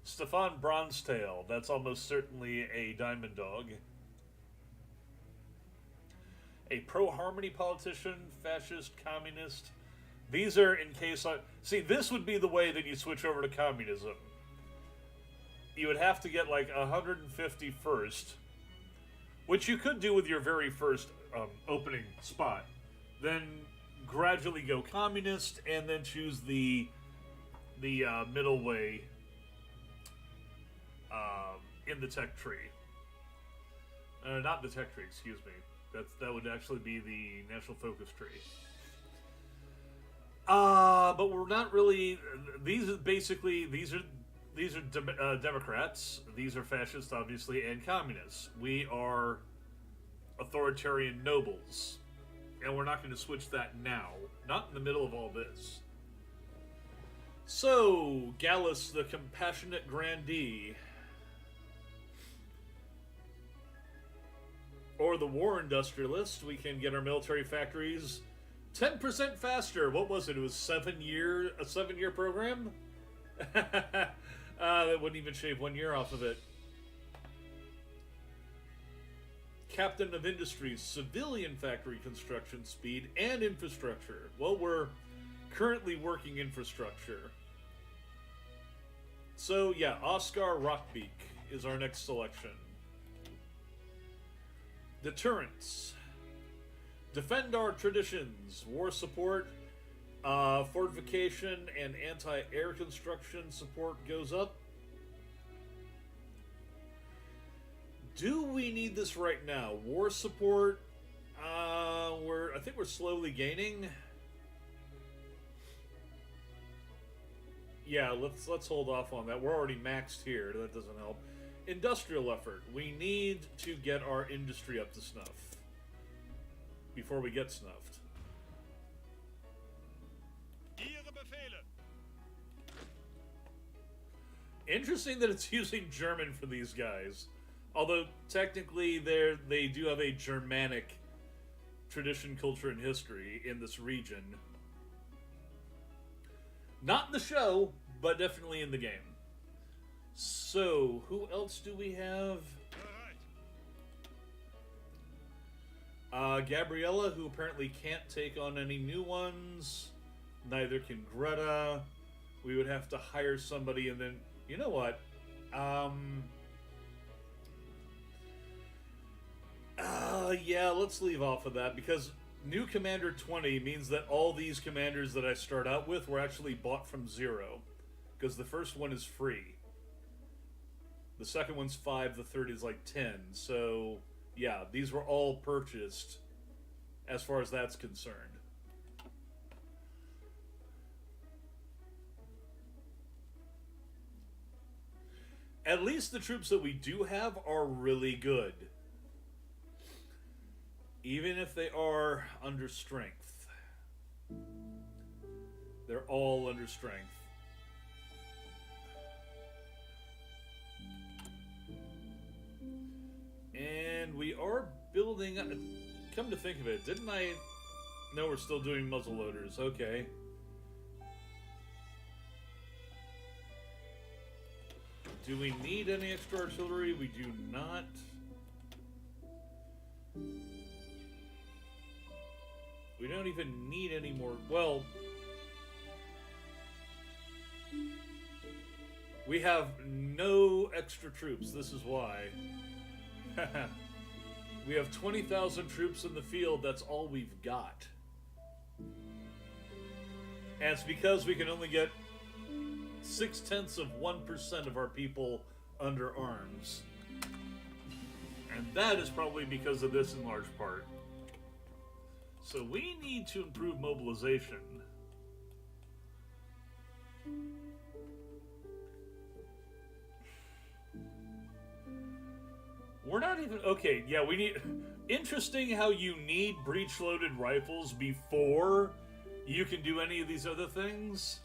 Stefan Bronzetail, that's almost certainly a diamond dog. A pro-harmony politician, fascist, communist. These are in case I... See, this would be the way that you switch over to communism. You would have to get like 150 first, which you could do with your very first opening spot. Then gradually go communist, and then choose the middle way in the tech tree. Not the tech tree, excuse me. That would actually be the national focus tree. But we're not really. These are Democrats. These are fascists, obviously, and communists. We are authoritarian nobles, and we're not going to switch that now. Not in the middle of all this. So, Gallus, the compassionate grandee, or the war industrialist, we can get our military factories 10% faster. What was it? It was a 7-year program? That wouldn't even shave 1 year off of it. Captain of Industries, civilian factory construction speed and infrastructure. Well, we're currently working infrastructure. So, yeah, Oscar Rockbeak is our next selection. Deterrence. Defend our traditions. War support. Fortification and anti-air construction support goes up. Do we need this right now? War support. I think we're slowly gaining. Yeah, let's hold off on that. We're already maxed here. That doesn't help. Industrial effort. We need to get our industry up to snuff before we get snuffed. Interesting that it's using German for these guys. Although technically they do have a Germanic tradition, culture, and history in this region. Not in the show, but definitely in the game. So, who else do we have? Gabriella, who apparently can't take on any new ones. Neither can Greta. We would have to hire somebody, and then... You know what? Yeah, let's leave off of that, because new Commander 20 means that all these commanders that I start out with were actually bought from zero. Because the first one is free. The second one's 5, the third is like 10. So, yeah, these were all purchased as far as that's concerned. At least the troops that we do have are really good. Even if they are under strength. They're all under strength. And we are building... Come to think of it, didn't I... No, we're still doing muzzle loaders. Okay. Do we need any extra artillery? We do not. We don't even need any more... Well... We have no extra troops. This is why. We have 20,000 troops in the field. That's all we've got. And it's because we can only get 0.6% of our people under arms. And that is probably because of this in large part. So we need to improve mobilization. We're not even... Okay, yeah, we need... Interesting how you need breech-loaded rifles before you can do any of these other things.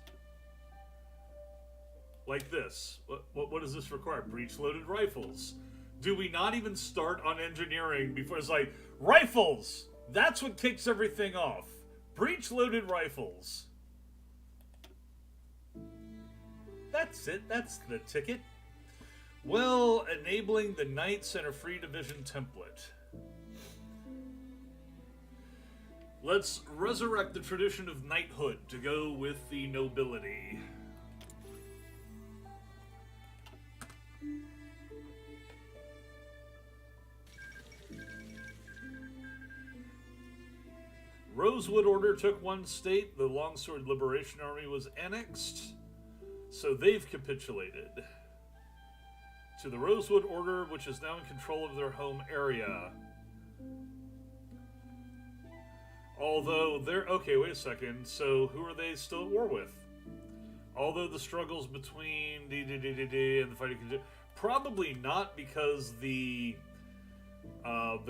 Like this. What does this require? Breech-loaded rifles. Do we not even start on engineering before it's like, rifles! That's what kicks everything off. Breech-loaded rifles. That's it. That's the ticket. Well, enabling the Knights and a free division template. Let's resurrect the tradition of knighthood to go with the nobility. Rosewood Order took one state. The Longsword Liberation Army was annexed. So they've capitulated to the Rosewood Order, which is now in control of their home area. Although they're... Okay, wait a second. So who are they still at war with? Although the struggles between and the fighting... Probably not, because the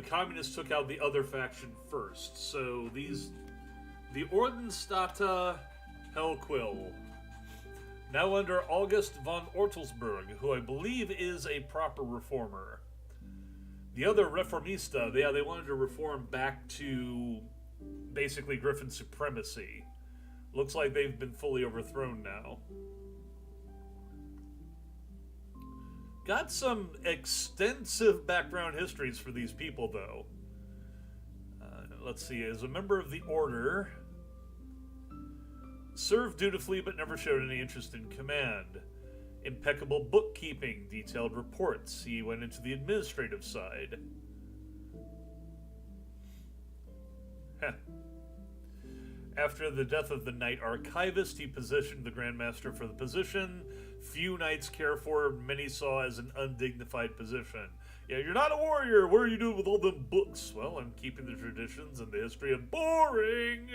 communists took out the other faction first. So these... The Ordenstata Hellquill, now under August von Ortelsburg, who I believe is a proper reformer. The other Reformista, they wanted to reform back to basically Griffin supremacy. Looks like they've been fully overthrown now. Got some extensive background histories for these people, though. Let's see, as a member of the Order... Served dutifully but never showed any interest in command. Impeccable bookkeeping, detailed reports. He went into the administrative side. After the death of the Knight Archivist, he positioned the Grandmaster for the position. Few knights care for, many saw as an undignified position. Yeah, you're not a warrior. What are you doing with all them books? Well, I'm keeping the traditions and the history of boring.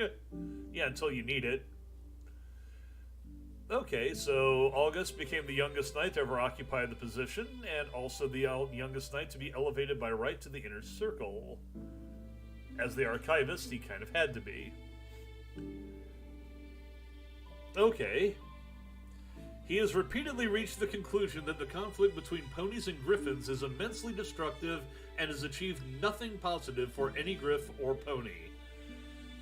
Yeah, until you need it. Okay, so August became the youngest knight to ever occupy the position, and also the youngest knight to be elevated by right to the inner circle. As the archivist, he kind of had to be. Okay. He has repeatedly reached the conclusion that the conflict between ponies and griffins is immensely destructive and has achieved nothing positive for any griff or pony.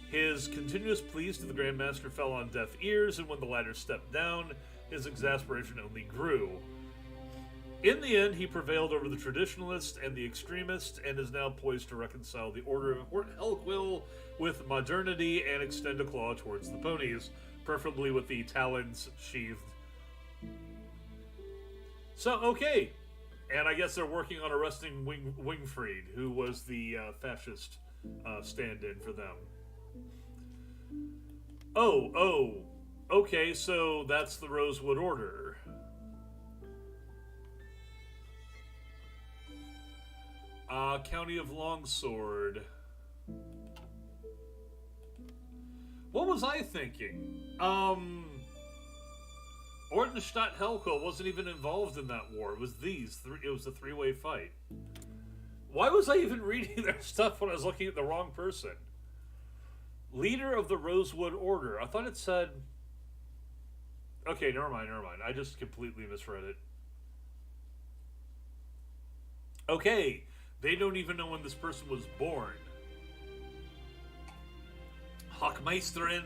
His continuous pleas to the Grandmaster fell on deaf ears, and when the latter stepped down, his exasperation only grew. In the end, he prevailed over the traditionalists and the extremists, and is now poised to reconcile the Order of Hellquill with modernity and extend a claw towards the ponies, preferably with the talons sheathed. So, okay. And I guess they're working on arresting Wingfried, who was the fascist stand-in for them. Oh. Okay, so that's the Rosewood Order. County of Longsword. What was I thinking? Ordenstadt Hellquill wasn't even involved in that war. It was it was a three-way fight. Why was I even reading their stuff when I was looking at the wrong person? Leader of the Rosewood Order. I thought it said... Okay, never mind. I just completely misread it. Okay, they don't even know when this person was born. Hockmeisterin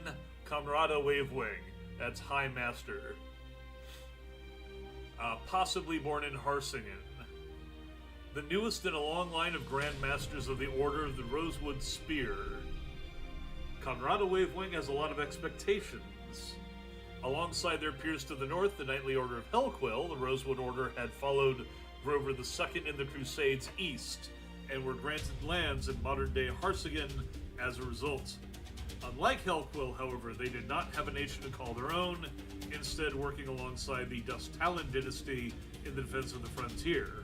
Conrada Wavewing. That's High Master. Possibly born in Harsingen. The newest in a long line of Grand Masters of the Order of the Rosewood Spear. Conrada Wavewing has a lot of expectations. Alongside their peers to the north, the Knightly Order of Hellquill, the Rosewood Order had followed Grover II in the Crusades east, and were granted lands in modern-day Harsingen as a result. Unlike Hellquill, however, they did not have a nation to call their own, instead working alongside the Dusttalon dynasty in the defense of the frontier.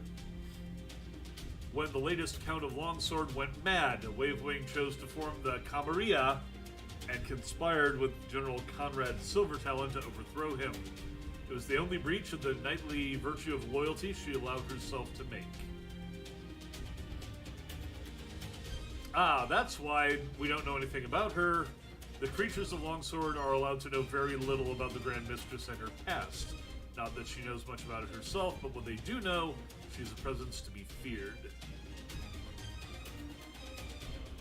When the latest Count of Longsword went mad, Wavewing chose to form the Camarilla and conspired with General Conrad Silvertalon to overthrow him. It was the only breach of the knightly virtue of loyalty she allowed herself to make. That's why we don't know anything about her. The creatures of Longsword are allowed to know very little about the Grand Mistress and her past. Not that she knows much about it herself, but what they do know, she's a presence to be feared.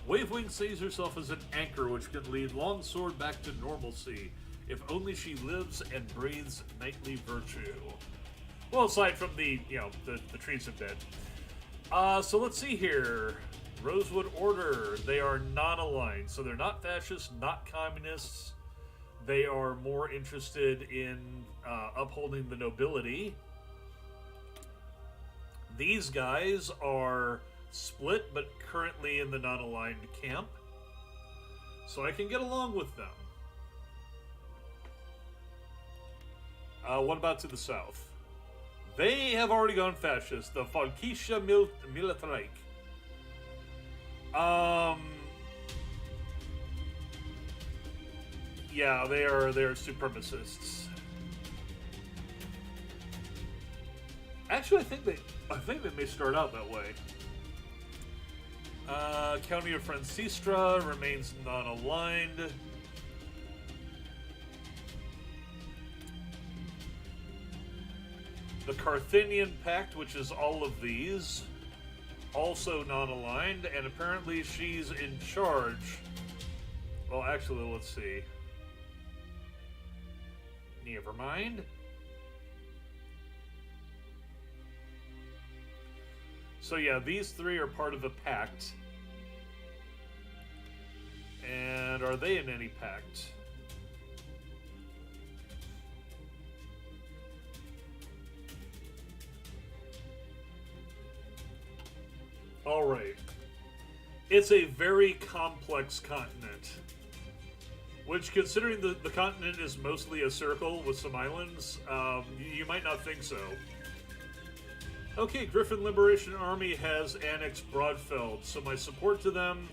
Wavewing sees herself as an anchor which can lead Longsword back to normalcy, if only she lives and breathes knightly virtue. Well, aside from the trees of dead. So let's see here. Rosewood Order, they are non-aligned, so they're not fascists, not communists. They are more interested in upholding the nobility. These guys are split, but currently in the non-aligned camp. So I can get along with them. What about to the south? They have already gone fascist. The Völkische Militärreich. Yeah, they're supremacists. Actually, I think they may start out that way. County of Francistra remains non-aligned. The Carthaginian Pact, which is all of these, also non-aligned, and apparently she's in charge. Well, actually, let's see. Never mind. So yeah, these three are part of a pact. And are they in any pact? Alright. It's a very complex continent. Which, considering the continent is mostly a circle with some islands, you might not think so. Okay, Griffin Liberation Army has annexed Broadfeld, so my support to them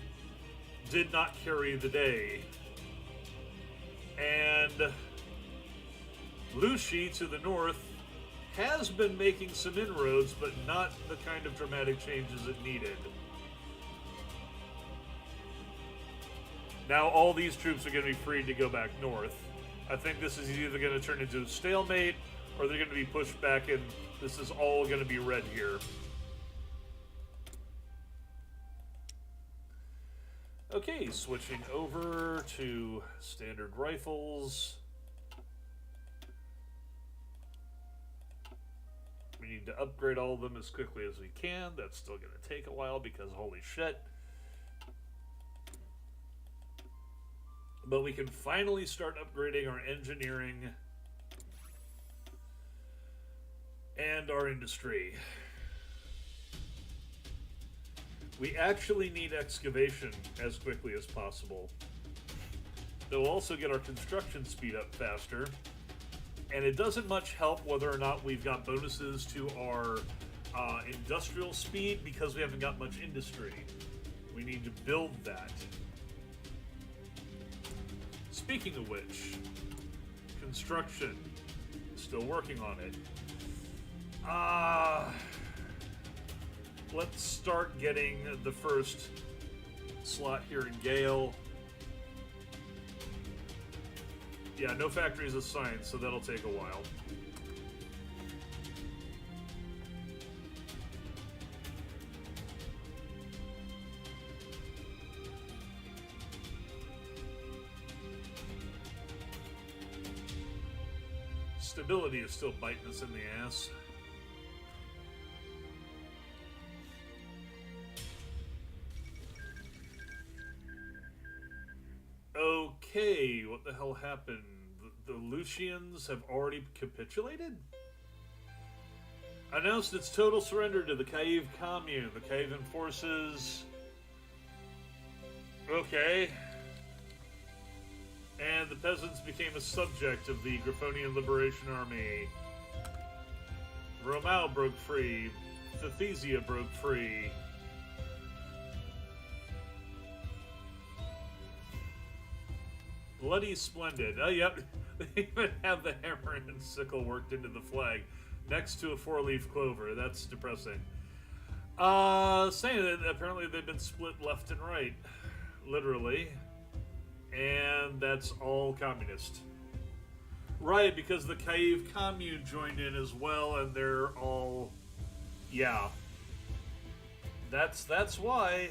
did not carry the day. And Lushi to the north has been making some inroads, but not the kind of dramatic changes it needed. Now all these troops are going to be free to go back north. I think this is either going to turn into a stalemate, Or they're going to be pushed back and this is all going to be red here. Okay, switching over to standard rifles. We need to upgrade all of them as quickly as we can. That's still going to take a while because holy shit. But we can finally start upgrading our engineering and our industry. We actually need excavation as quickly as possible. They'll also get our construction speed up faster. And it doesn't much help whether or not we've got bonuses to our industrial speed because we haven't got much industry. We need to build that. Speaking of which, construction, still working on it. Let's start getting the first slot here in Gale. Yeah, no factories assigned, so that'll take a while. Stability is still biting us in the ass. Okay, what the hell happened? The Lucians have already capitulated? Announced its total surrender to the Kyiv Commune. The Kyivan forces... Okay. And the peasants became a subject of the Griffonian Liberation Army. Romau broke free. Thathesia broke free. Bloody Splendid. Oh, yep. They even have the hammer and sickle worked into the flag next to a four-leaf clover. That's depressing. Saying that apparently they've been split left and right. Literally. And that's all communist. Right, because the Kyiv Commune joined in as well, and they're all... Yeah. That's why...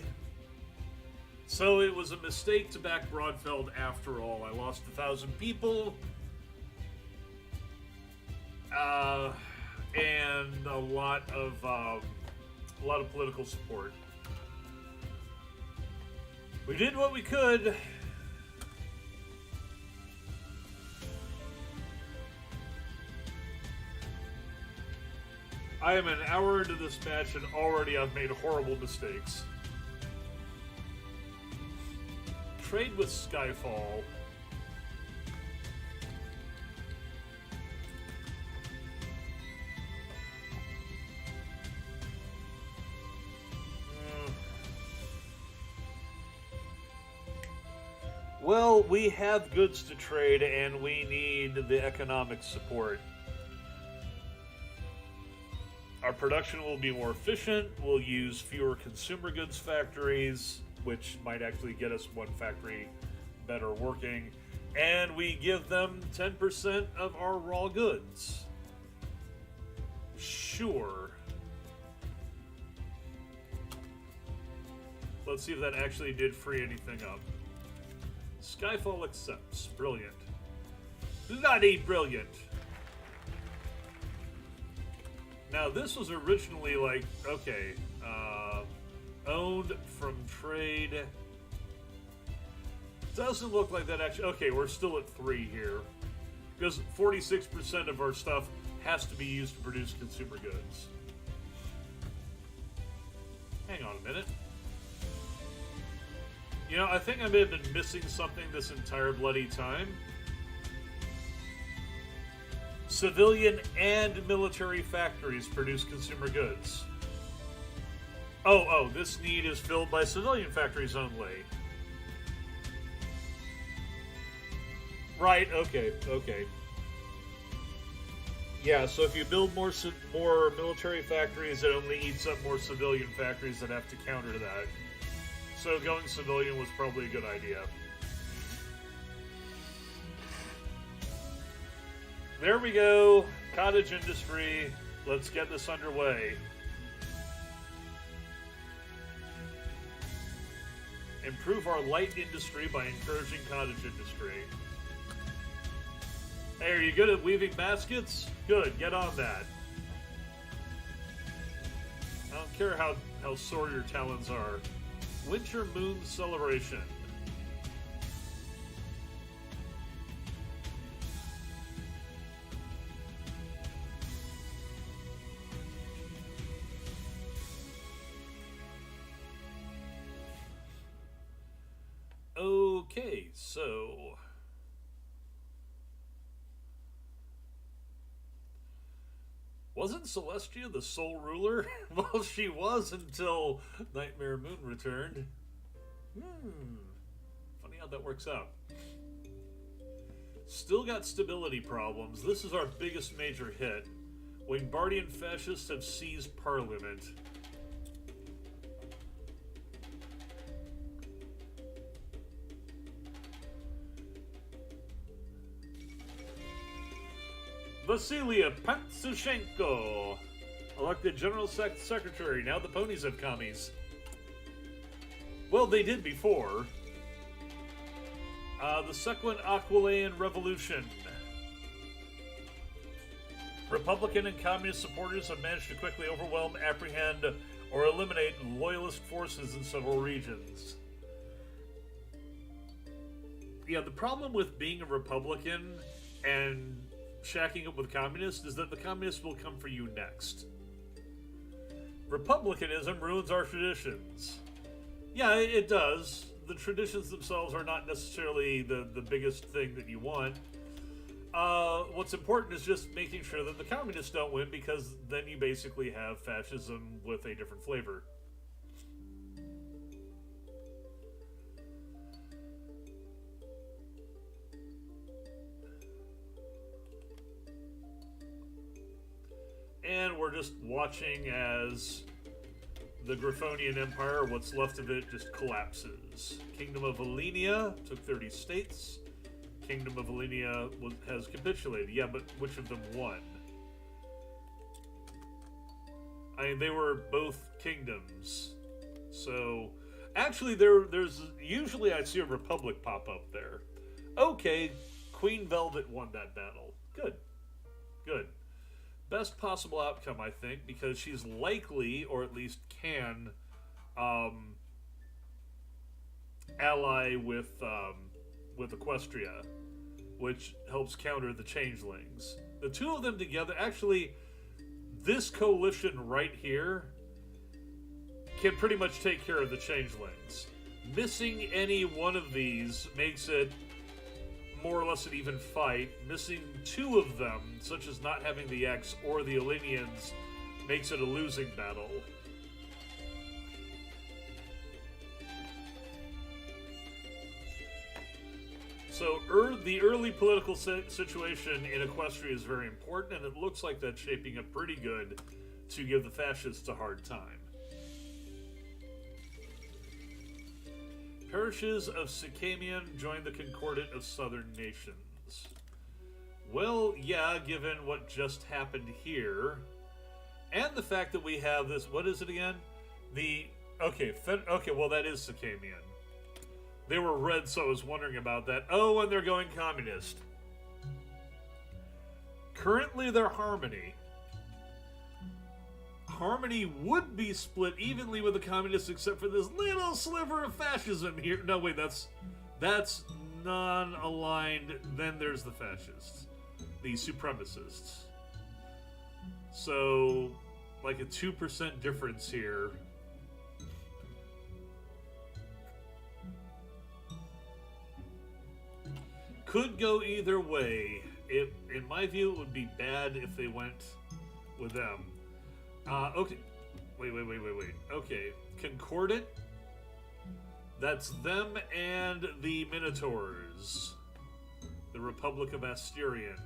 So it was a mistake to back Broadfeld after all. I lost 1,000 people. And a lot of political support. We did what we could. I am an hour into this match and already I've made horrible mistakes. Trade with Skyfall. Well, we have goods to trade and we need the economic support. Our production will be more efficient. We'll use fewer consumer goods factories, which might actually get us one factory better working. And we give them 10% of our raw goods. Sure. Let's see if that actually did free anything up. Skyfall accepts. Brilliant. Bloody brilliant. Now, this was originally like, okay, owned from trade. Doesn't look like that actually. Okay, we're still at 3 here. Because 46% of our stuff has to be used to produce consumer goods. Hang on a minute. You know, I think I may have been missing something this entire bloody time. Civilian and military factories produce consumer goods. Oh, this need is filled by civilian factories only. Right, okay. Yeah, so if you build more military factories, it only eats up more civilian factories that have to counter that. So going civilian was probably a good idea. There we go. Cottage industry, let's get this underway. Improve our light industry by encouraging cottage industry. Hey, are you good at weaving baskets? Good, get on that. I don't care how sore your talons are. Winter Moon Celebration. Okay, so... Wasn't Celestia the sole ruler? Well, she was until Nightmare Moon returned. Funny how that works out. Still got stability problems. This is our biggest major hit. Wingbardian fascists have seized Parliament. Vasilia Pantsashenko, elected General Secretary. Now the ponies have commies. Well, they did before. The Second Aquilean Revolution. Republican and communist supporters have managed to quickly overwhelm, apprehend, or eliminate loyalist forces in several regions. Yeah, the problem with being a Republican and shacking up with communists is that the communists will come for you next. Republicanism ruins our traditions. Yeah, it does. The traditions themselves are not necessarily the biggest thing that you want. What's important is just making sure that the communists don't win, because then you basically have fascism with a different flavor. And we're just watching as the Griffonian Empire, what's left of it, just collapses. Kingdom of Alenia took 30 states. Kingdom of Alenia has capitulated. Yeah, but which of them won? I mean, they were both kingdoms. So, actually, there's usually I see a republic pop up there. Okay, Queen Velvet won that battle. Good. Good. Best possible outcome, I think, because she's likely, or at least can, ally with Equestria, which helps counter the changelings. The two of them together, actually, this coalition right here can pretty much take care of the changelings. Missing any one of these makes it more or less an even fight. Missing two of them, such as not having the X or the Alenians, makes it a losing battle. So the early political situation in Equestria is very important, and it looks like that's shaping up pretty good to give the fascists a hard time. Parishes of Sicamian join the Concordat of Southern Nations. Well, yeah, given what just happened here, and the fact that we have this, what is it again? Okay, well that is Sicamian. They were red, so I was wondering about that. Oh, and they're going communist. Currently, they're Harmony. Harmony would be split evenly with the communists, except for this little sliver of fascism here. No, wait, that's non-aligned. Then there's the fascists, the supremacists. So, like a 2% difference here. Could go either way. In my view, it would be bad if they went with them. Okay. Wait. Okay. Concordat. That's them and the Minotaurs. The Republic of Asturian.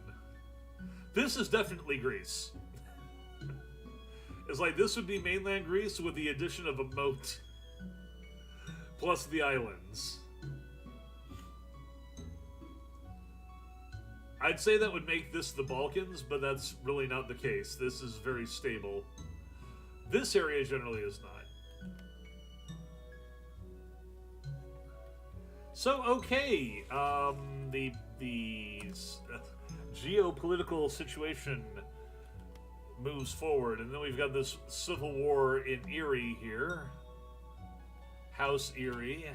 This is definitely Greece. It's like this would be mainland Greece with the addition of a moat. Plus the islands. I'd say that would make this the Balkans, but that's really not the case. This is very stable. This area generally is not. So, okay, the geopolitical situation moves forward, and then we've got this civil war in Erie here. House Erie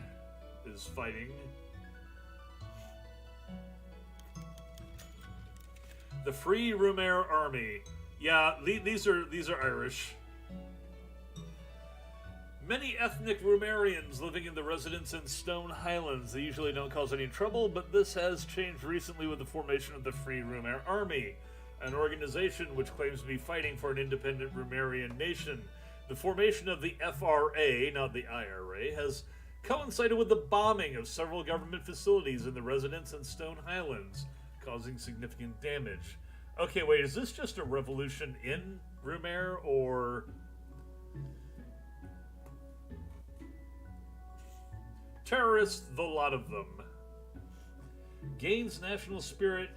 is fighting. The Free Rumare Army. Yeah, these are Irish. Many ethnic Rumarians living in the residence in Stone Highlands. They usually don't cause any trouble, but this has changed recently with the formation of the Free Rumare Army, an organization which claims to be fighting for an independent Rumarian nation. The formation of the FRA, not the IRA, has coincided with the bombing of several government facilities in the residence in Stone Highlands, causing significant damage. Okay, wait, is this just a revolution in Rumare, or... Terrorists, the lot of them. Gains national spirit,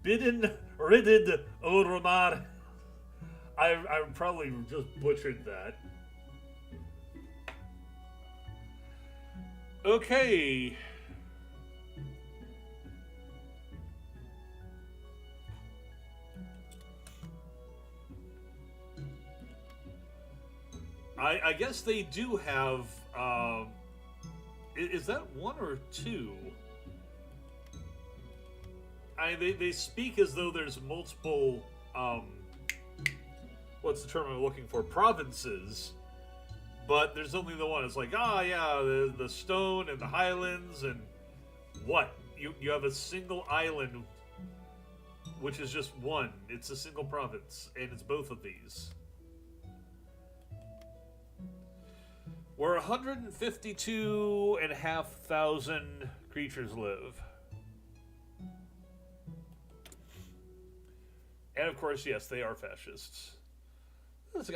bidden ridded o Rumar. I probably just butchered that. Okay. I guess they do have, is that one or two? They speak as though there's multiple, what's the term I'm looking for? Provinces. But there's only the one. It's like, yeah, the Stone and the Highlands and what? You have a single island, which is just one. It's a single province, and it's both of these. Where 152,500 creatures live. And of course, yes, they are fascists.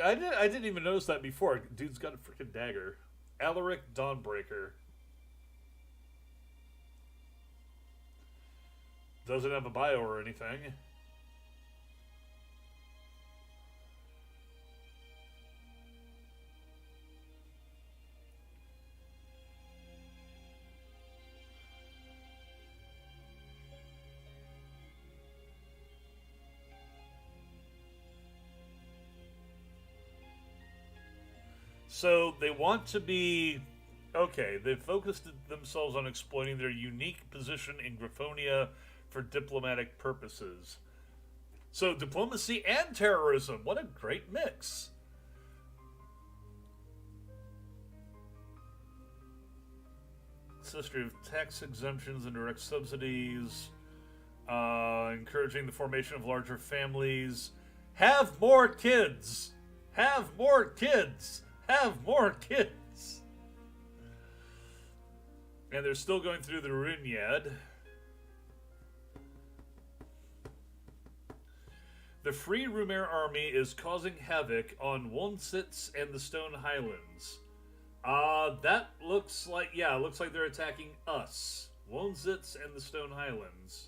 I didn't even notice that before. Dude's got a freaking dagger. Alaric Dawnbreaker. Doesn't have a bio or anything. So they want to be... Okay, they've focused themselves on exploiting their unique position in Griffonia for diplomatic purposes. So diplomacy and terrorism, what a great mix. It's a history of tax exemptions and direct subsidies, encouraging the formation of larger families. Have more kids! Have more kids! Have more kids! And they're still going through the Runyad. The Free Rumare Army is causing havoc on Wonsitz and the Stone Highlands. That looks like, yeah, it looks like they're attacking us. Wonsitz and the Stone Highlands.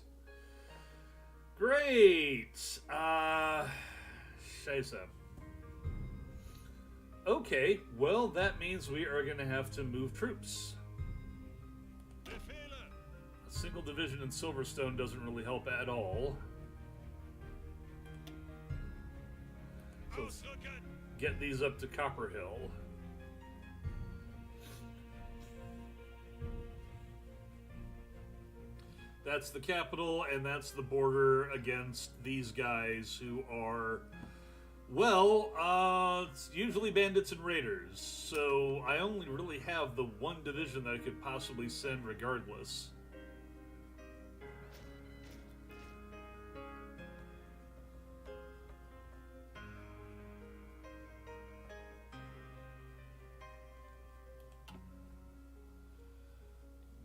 Great! Scheisse. Okay, well, that means we are going to have to move troops. A single division in Silverstone doesn't really help at all. So let's get these up to Copperhill. That's the capital, and that's the border against these guys who are... Well, it's usually bandits and raiders, so I only really have the one division that I could possibly send regardless.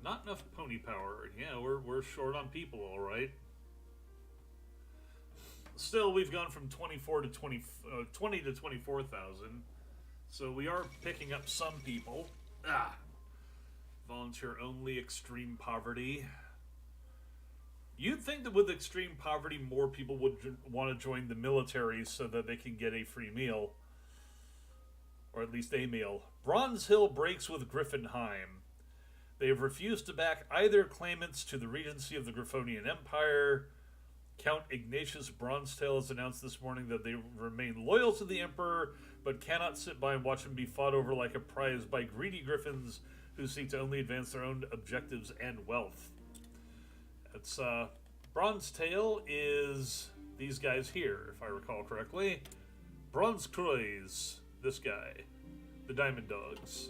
Not enough pony power. Yeah, we're short on people, all right. Still, we've gone from 20 to 24,000, so we are picking up some people. Volunteer only, extreme poverty. You'd think that with extreme poverty, more people would want to join the military so that they can get a free meal. Or at least a meal. Bronze Hill breaks with Griffinheim. They have refused to back either claimants to the regency of the Griffonian Empire. Count Ignatius Bronzetail has announced this morning that they remain loyal to the Emperor, but cannot sit by and watch him be fought over like a prize by greedy griffins who seek to only advance their own objectives and wealth. It's, Bronzetail is these guys here, if I recall correctly. Bronzekreuz, this guy. The Diamond Dogs.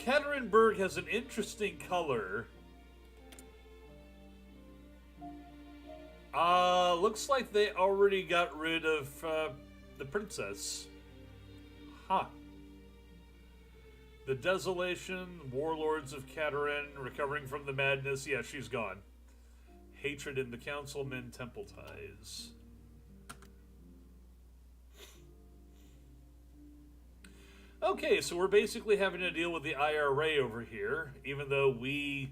Katerinburg has an interesting color. Looks like they already got rid of the princess. Huh. The Desolation, Warlords of Katerin, Recovering from the Madness. Yeah, she's gone. Hatred in the Councilmen, Temple Ties. Okay, so we're basically having to deal with the IRA over here, even though we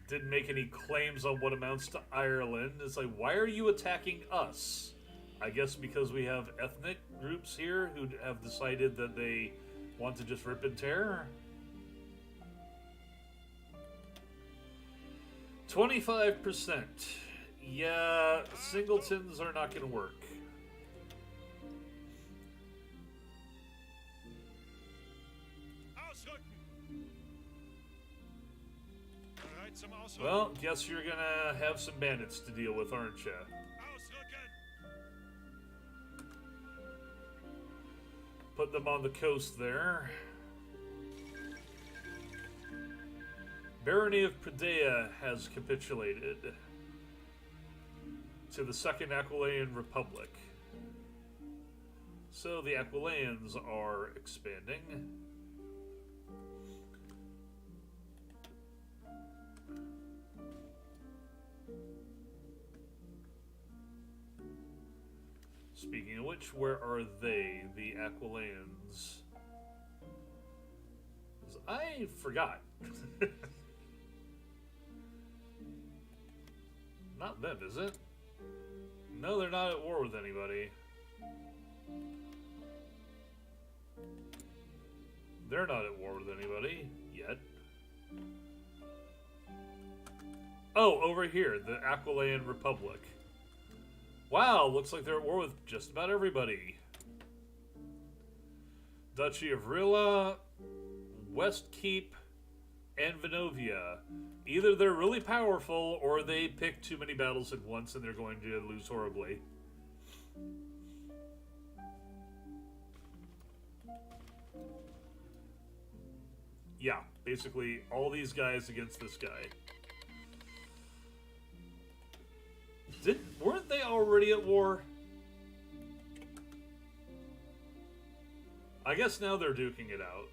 didn't make any claims on what amounts to Ireland. It's like, why are you attacking us? I guess because we have ethnic groups here who have decided that they want to just rip and tear. 25%. Yeah, singletons are not going to work. Well, guess you're gonna have some bandits to deal with, aren't you? Put them on the coast there. Barony of Pradea has capitulated to the Second Aquileian Republic. So the Aquileians are expanding. Speaking of which, where are they, the Aquileians? I forgot. Not them, is it? No, they're not at war with anybody. They're not at war with anybody yet. Oh, over here, the Aquileian Republic. Wow, looks like they're at war with just about everybody. Duchy of Rila, Westkeep, and Venovia. Either they're really powerful, or they pick too many battles at once and they're going to lose horribly. Yeah, basically all these guys against this guy. Weren't they already at war? I guess now they're duking it out.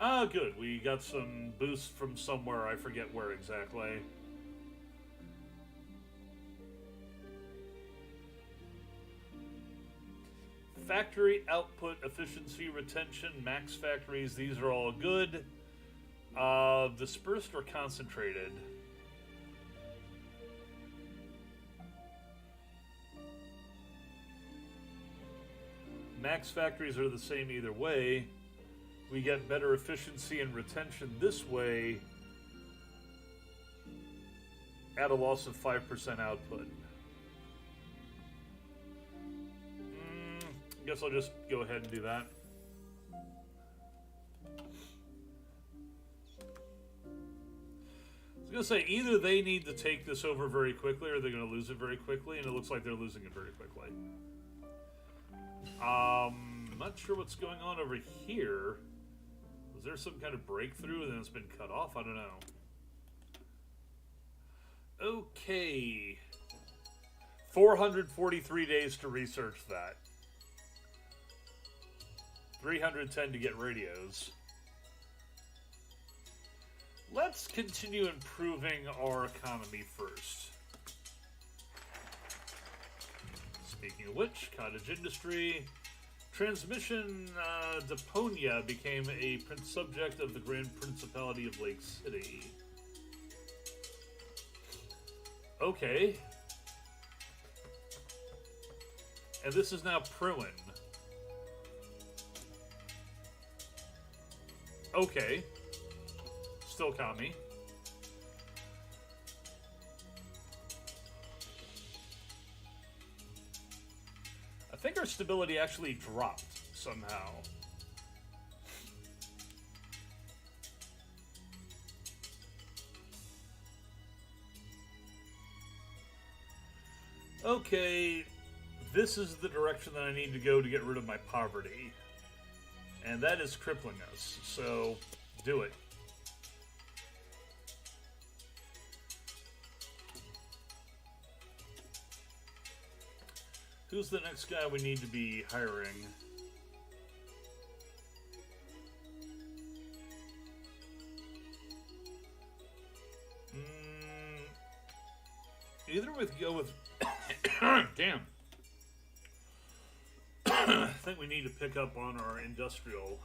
Ah, good. We got some boosts from somewhere. I forget where exactly. Factory output, efficiency, retention, max factories, these are all good. Dispersed or concentrated? Max factories are the same either way. We get better efficiency and retention this way at a loss of 5% output. I guess I'll just go ahead and do that. I was going to say, either they need to take this over very quickly or they're going to lose it very quickly, and it looks like they're losing it very quickly. Not sure what's going on over here. Was there some kind of breakthrough and then it's been cut off? I don't know. Okay. 443 days to research that. 310 to get radios. Let's continue improving our economy first. Speaking of which, cottage industry. Transmission Deponia became a subject of the Grand Principality of Lake City. Okay. And this is now Pruin. Okay. Still commie. I think our stability actually dropped somehow. Okay, this is the direction that I need to go to get rid of my poverty. And that is crippling us, so do it. Who's the next guy we need to be hiring? Either we go with... Damn. I think we need to pick up on our industrial.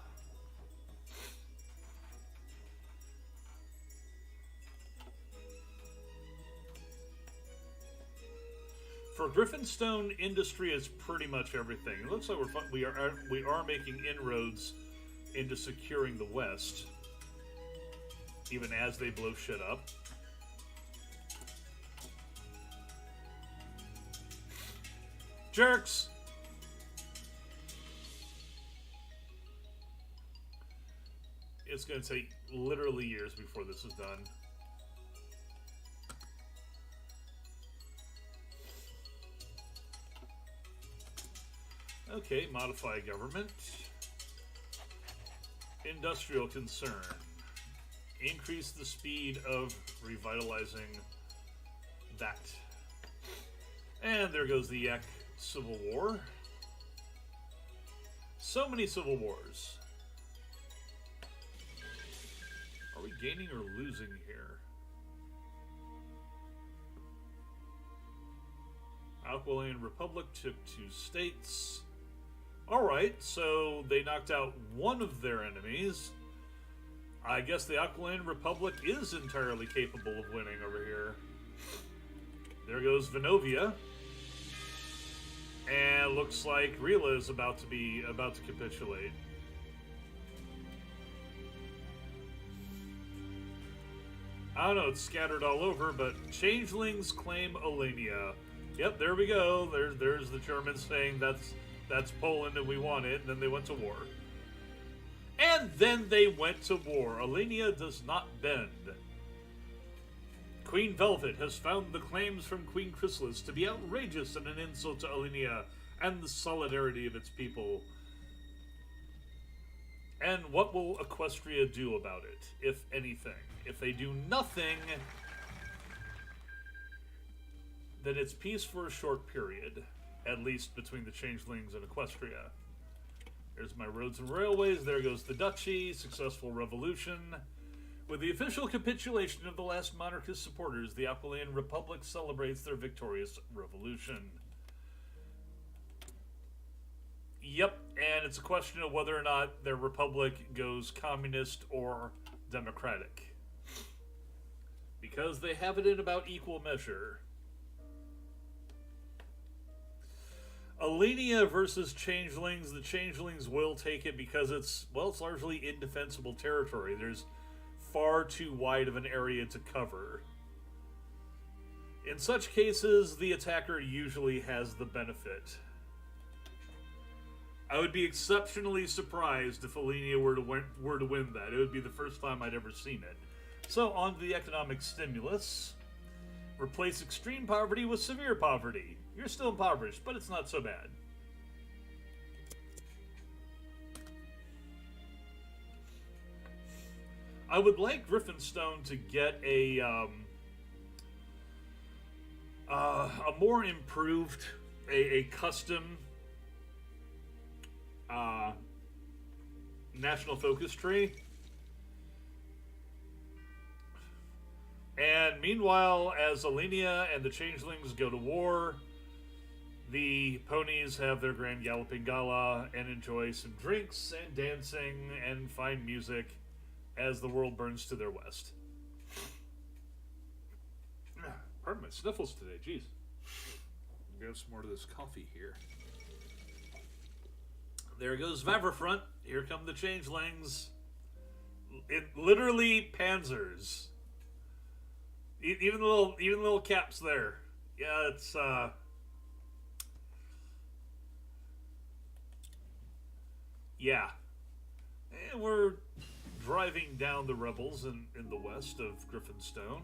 For Griffinstone, industry is pretty much everything. It looks like we are making inroads into securing the West, even as they blow shit up. Jerks! It's going to take literally years before this is done. Okay, modify government. Industrial concern. Increase the speed of revitalizing that. And there goes the Yak Civil War. So many civil wars. Are we gaining or losing here? Alquilian Republic took 2 states. Alright, so they knocked out one of their enemies. I guess the Alquilian Republic is entirely capable of winning over here. There goes Venovia. And looks like Rila is about to capitulate. I don't know, it's scattered all over, but changelings claim Alania. Yep, there we go. There's the Germans saying that's Poland and we want it, and then they went to war. And then they went to war. Alania does not bend. Queen Velvet has found the claims from Queen Chrysalis to be outrageous and an insult to Alania and the solidarity of its people. And what will Equestria do about it, if anything? If they do nothing, then it's peace for a short period, at least between the changelings and Equestria. There's my roads and railways. There goes the duchy. Successful revolution. With the official capitulation of the last monarchist supporters, the Alquilian Republic celebrates their victorious revolution. Yep, and it's a question of whether or not their republic goes communist or democratic. Because they have it in about equal measure. Alania versus changelings. The changelings will take it because it's largely indefensible territory. There's far too wide of an area to cover. In such cases, the attacker usually has the benefit. I would be exceptionally surprised if Alania were to win that. It would be the first time I'd ever seen it. So, on to the economic stimulus. Replace extreme poverty with severe poverty. You're still impoverished, but it's not so bad. I would like Griffinstone to get a more improved, a custom national focus tree. And meanwhile, as Alenia and the Changelings go to war, the ponies have their grand galloping gala and enjoy some drinks and dancing and fine music as the world burns to their west. Pardon my sniffles today, jeez. Get some more of this coffee here. There goes Vavrafront. Here come the Changelings. Literally panzers. Even the little caps there. Yeah, it's yeah. And we're driving down the rebels in the west of Griffinstone.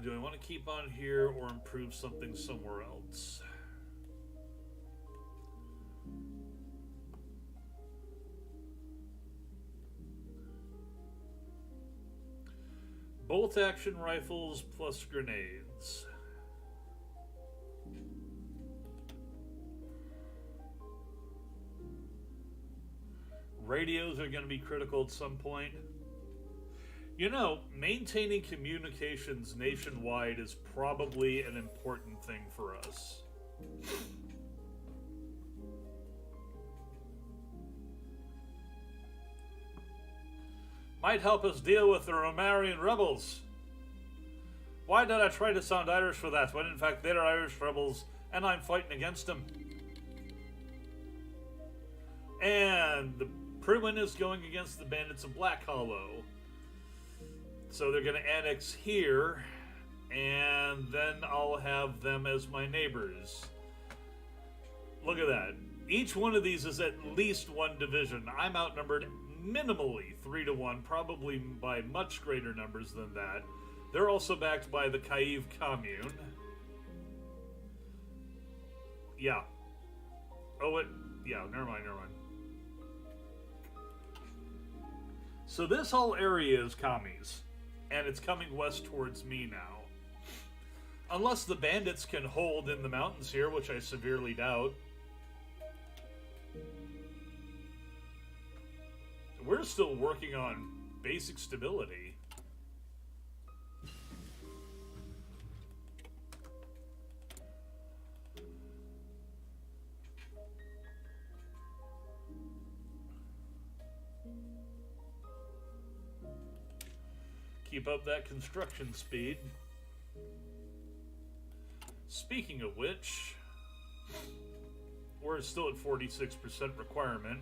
Do I want to keep on here or improve something somewhere else? Bolt action rifles plus grenades. Radios are going to be critical at some point. You know, maintaining communications nationwide is probably an important thing for us. Might help us deal with the Romarian rebels. Why did I try to sound Irish for that, when in fact they're Irish rebels and I'm fighting against them? And the Pruin is going against the bandits of Black Hollow. So they're going to annex here, and then I'll have them as my neighbors. Look at that. Each one of these is at least one division. I'm outnumbered minimally 3-1, probably by much greater numbers than that. They're also backed by the Kyiv Commune. Yeah. Oh, yeah, never mind. So this whole area is commies. And it's coming west towards me now. Unless the bandits can hold in the mountains here, which I severely doubt. We're still working on basic stability. Keep up that construction speed. Speaking of which, we're still at 46% requirement.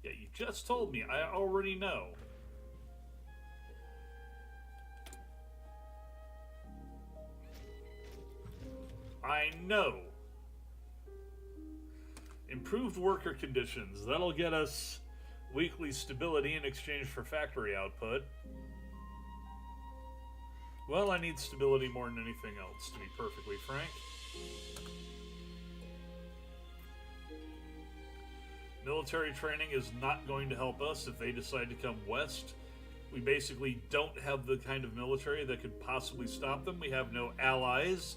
Yeah, you just told me. I already know. I know. Improved worker conditions. That'll get us weekly stability in exchange for factory output. Well, I need stability more than anything else, to be perfectly frank. Military training is not going to help us if they decide to come west. We basically don't have the kind of military that could possibly stop them. We have no allies.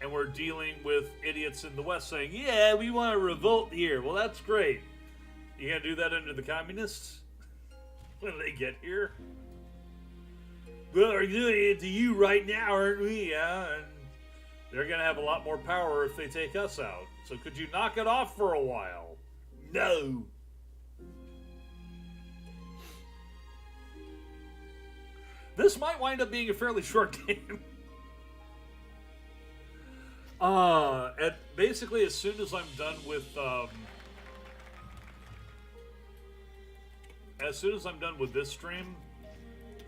And we're dealing with idiots in the West saying, yeah, we want to revolt here. Well, that's great. You gonna do that under the communists? When they get here? Well, we're doing it to you right now, aren't we? Yeah, and they're gonna have a lot more power if they take us out. So could you knock it off for a while? No. This might wind up being a fairly short game. Basically, as soon as I'm done with, this stream,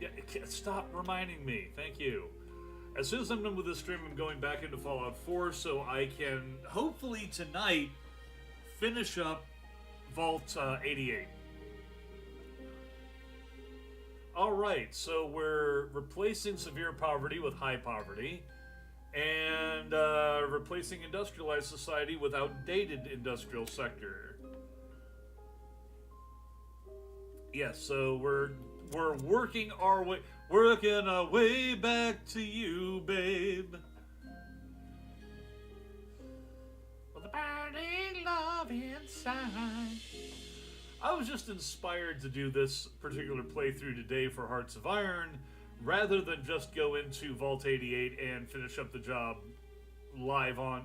yeah, stop reminding me. Thank you. As soon as I'm done with this stream, I'm going back into Fallout 4, so I can hopefully tonight finish up Vault 88. All right, so we're replacing severe poverty with high poverty. And replacing industrialized society with outdated industrial sector. Yes, so we're we're working our way back to you, babe. With a burning love inside. I was just inspired to do this particular playthrough today for Hearts of Iron, rather than just go into Vault 88 and finish up the job live on,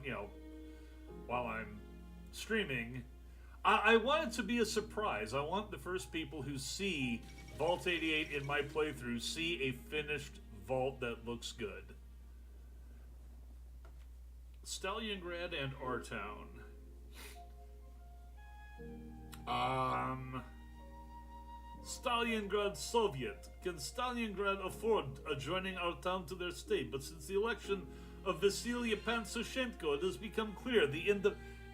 while I'm streaming. I want it to be a surprise. I want the first people who see Vault 88 in my playthrough see a finished vault that looks good. Stalingrad and R-Town. Stalingrad Soviet. Can Stalingrad afford adjoining our town to their state? But since the election of Vasily Pantsashenko, it has become clear the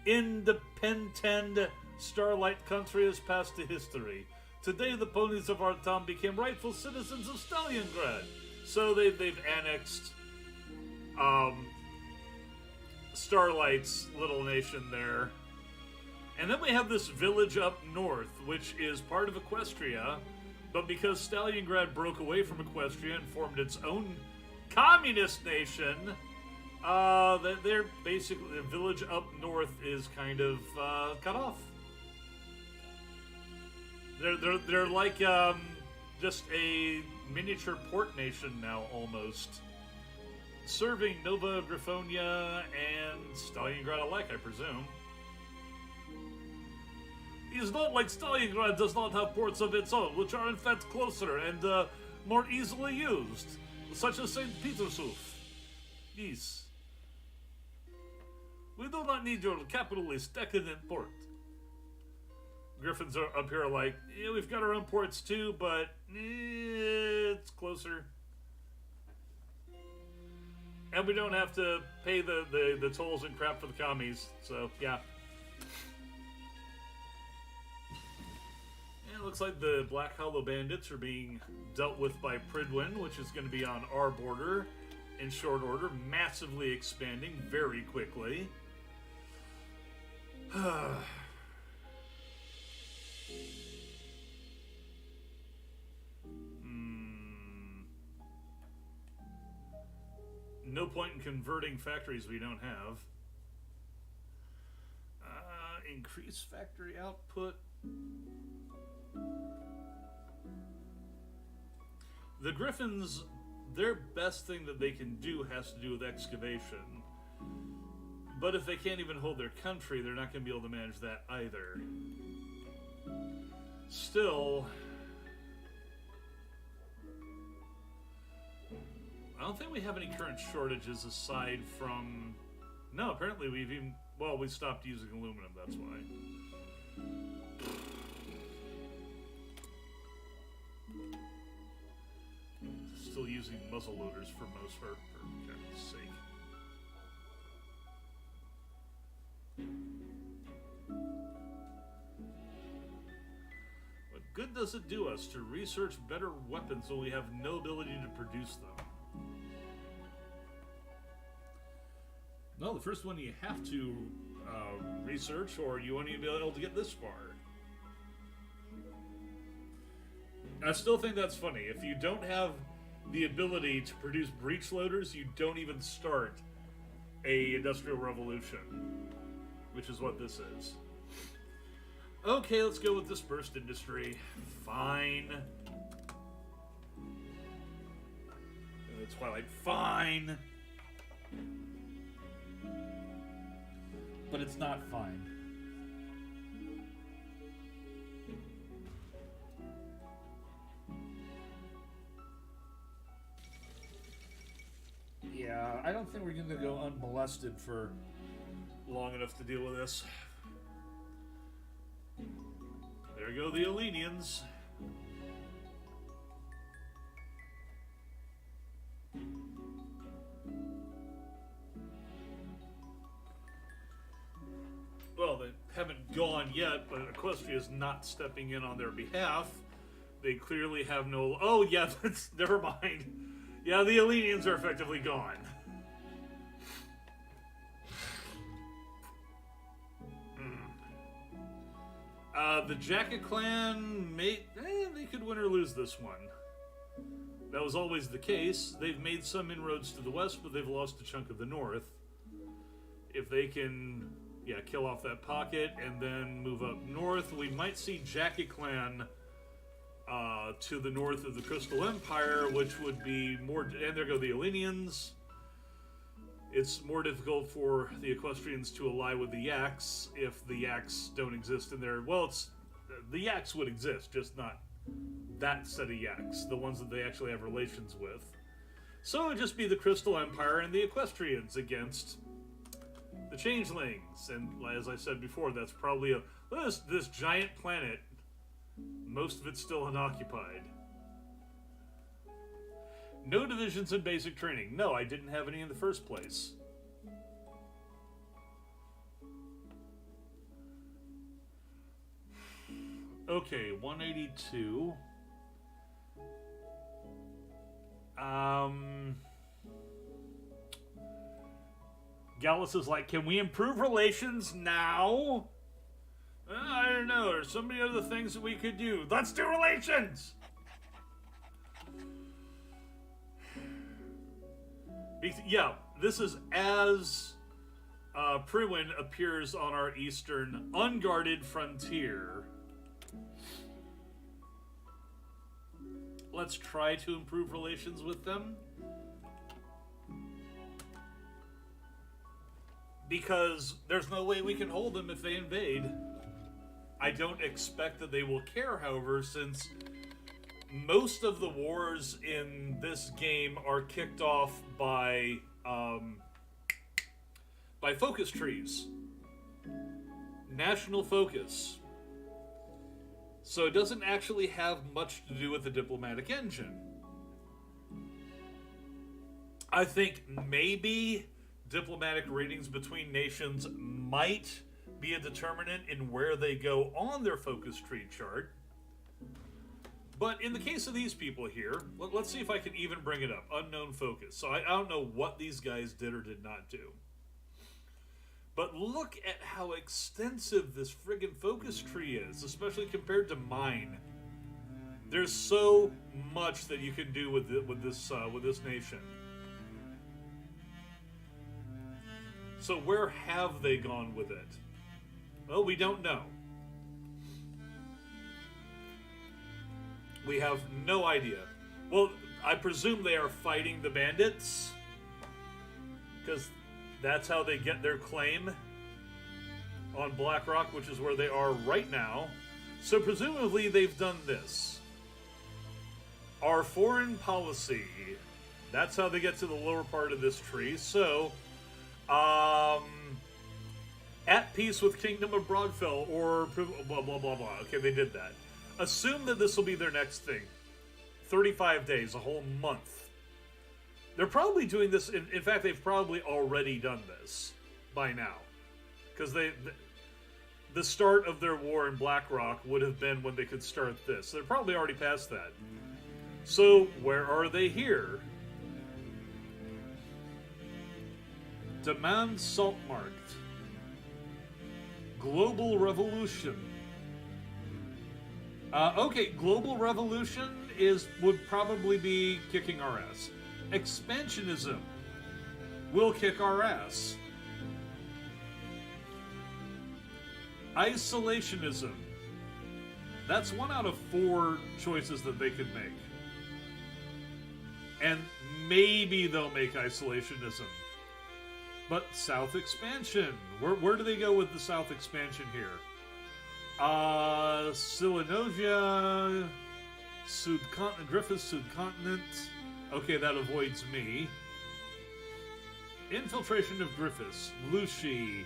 independent Starlight country has passed to history. Today, the ponies of our town became rightful citizens of Stalingrad. So they've annexed Starlight's little nation there. And then we have this village up north, which is part of Equestria, but because Stalingrad broke away from Equestria and formed its own communist nation, they're basically, the village up north is kind of cut off. They're like just a miniature port nation now, almost. Serving Nova Griffonia and Stalingrad alike, I presume. It is not like Stalingrad does not have ports of its own, which are in fact closer and more easily used, such as St. Petershof. Yes. We do not need your capitalist decadent port. Griffins are up here like, yeah, we've got our own ports too, but it's closer. And we don't have to pay the tolls and crap for the commies, so yeah. And it looks like the Black Hollow Bandits are being dealt with by Pridwin, which is going to be on our border in short order, massively expanding very quickly. No point in converting factories we don't have. Increase factory output. The Griffins, their best thing that they can do has to do with excavation. But if they can't even hold their country, they're not going to be able to manage that either. Still, I don't think we have any current shortages aside from... No, apparently we've even... Well, we stopped using aluminum, that's why. Still using muzzle loaders for most part, for goodness sake. What good does it do us to research better weapons when we have no ability to produce them? No, the first one you have to research, or you won't even be able to get this far. I still think that's funny. If you don't have the ability to produce breech loaders, you don't even start a industrial revolution, which is what this is. Okay, let's go with dispersed industry. Fine. Twilight, fine. But it's not fine. Yeah, I don't think we're going to go unmolested for long enough to deal with this. There go the Elenians. Well, they haven't gone yet, but Equestria is not stepping in on their behalf. They clearly have no... Oh, yeah, that's... Never mind. Yeah, the Elenians are effectively gone. The Jacket clan may... they could win or lose this one. That was always the case. They've made some inroads to the west, but they've lost a chunk of the north. If they can, kill off that pocket and then move up north, we might see Jackie Clan to the north of the Crystal Empire, which would be more... And there go the Elenians. It's more difficult for the Equestrians to ally with the Yaks if the Yaks don't exist in there. Well, the Yaks would exist, just not that set of Yaks, the ones that they actually have relations with. So it would just be the Crystal Empire and the Equestrians against the Changelings. And as I said before, that's probably this giant planet. Most of it's still unoccupied. No divisions in basic training. No, I didn't have any in the first place. Okay, 182. Gallus is like, can we improve relations now? I don't know. There's so many other things that we could do. Let's do relations! Yeah, this is as Priwin appears on our eastern unguarded frontier. Let's try to improve relations with them. Because there's no way we can hold them if they invade. I don't expect that they will care, however, since most of the wars in this game are kicked off by focus trees. National focus. So it doesn't actually have much to do with the diplomatic engine. I think maybe diplomatic ratings between nations might be a determinant in where they go on their focus tree chart. But in the case of these people here, let's see if I can even bring it up. Unknown focus. So I don't know what these guys did or did not do. But look at how extensive this friggin' focus tree is, especially compared to mine. There's so much that you can do with this nation. So where have they gone with it? Well, we don't know. We have no idea. Well, I presume they are fighting the bandits, because that's how they get their claim on Blackrock, which is where they are right now. So presumably they've done this. Our foreign policy. That's how they get to the lower part of this tree. So, at peace with Kingdom of Broadfell, or blah, blah, blah, blah. Okay, they did that. Assume that this will be their next thing. 35 days, a whole month. They're probably doing this, in fact, they've probably already done this by now. Because the start of their war in Blackrock would have been when they could start this. So they're probably already past that. So, where are they here? Demand Saltmarked. Global Revolution. Okay, Global Revolution would probably be kicking our ass. Expansionism will kick our ass. Isolationism. That's 1 out of 4 choices that they could make. And maybe they'll make isolationism. But South Expansion. Where do they go with the South Expansion here? Silinosia, Griffiths Subcontinent. Okay, that avoids me. Infiltration of Griffiths, Lucy,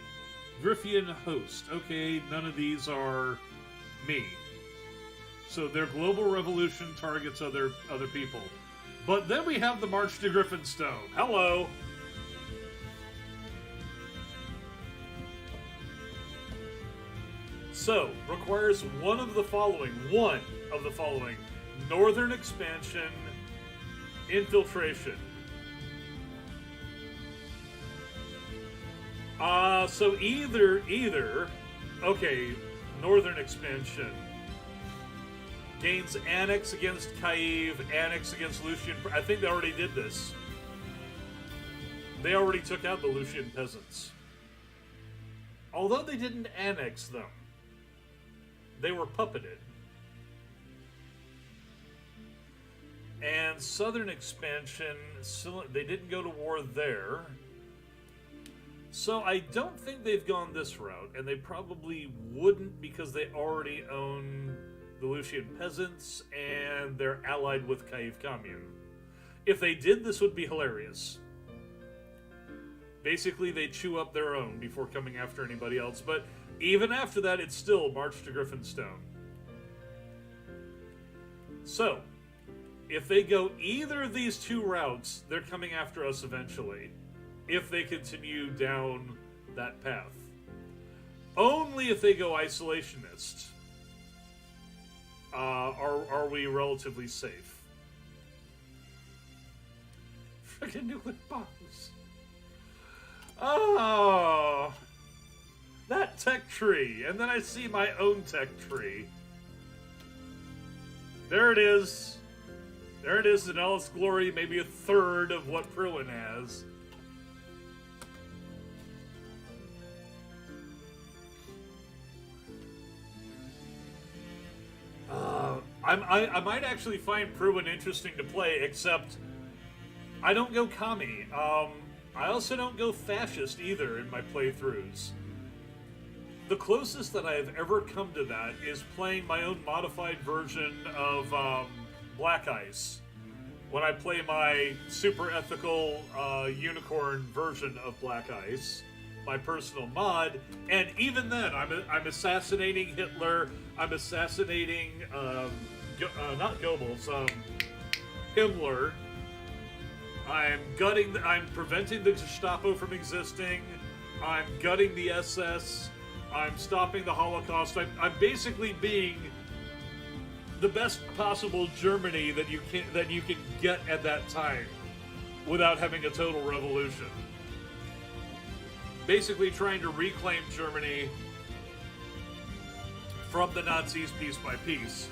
Griffian Host. Okay, none of these are me. So their global revolution targets other people. But then we have the March to Griffinstone. Hello! So, requires one of the following. Northern expansion, infiltration. So either, okay, northern expansion. gains annex against Kyiv, annex against Lucian. I think they already did this. They already took out the Lucian peasants. Although they didn't annex them, they were puppeted. And Southern Expansion, they didn't go to war there. So I don't think they've gone this route, and they probably wouldn't because they already own the Lucian peasants and they're allied with Kyiv Commune. If they did, this would be hilarious. Basically, they chew up their own before coming after anybody else, but even after that, it's still March to Griffinstone. So, if they go either of these two routes, they're coming after us eventually, if they continue down that path. Only if they go isolationist are we relatively safe. Freaking nuclear bombs. Oh, that tech tree, and then I see my own tech tree. There it is. There it is in all its glory, maybe a third of what Pruin has. I might actually find Pruin interesting to play, except I don't go commie. I also don't go fascist either in my playthroughs. The closest that I have ever come to that is playing my own modified version of Black Ice. When I play my super ethical unicorn version of Black Ice, my personal mod, and even then I'm assassinating Hitler, I'm assassinating, not Goebbels, Himmler, I'm preventing the Gestapo from existing, I'm gutting the SS, I'm stopping the Holocaust, I'm basically being the best possible Germany that you can get at that time without having a total revolution. Basically trying to reclaim Germany from the Nazis piece by piece.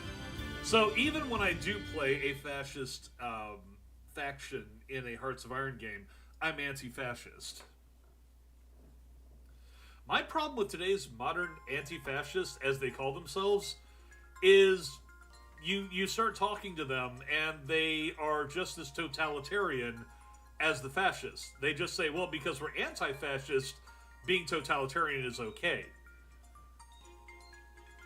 So even when I do play a fascist faction in a Hearts of Iron game, I'm anti-fascist. My problem with today's modern anti-fascists, as they call themselves, is you start talking to them and they are just as totalitarian as the fascists. They just say, well, because we're anti-fascist, being totalitarian is okay.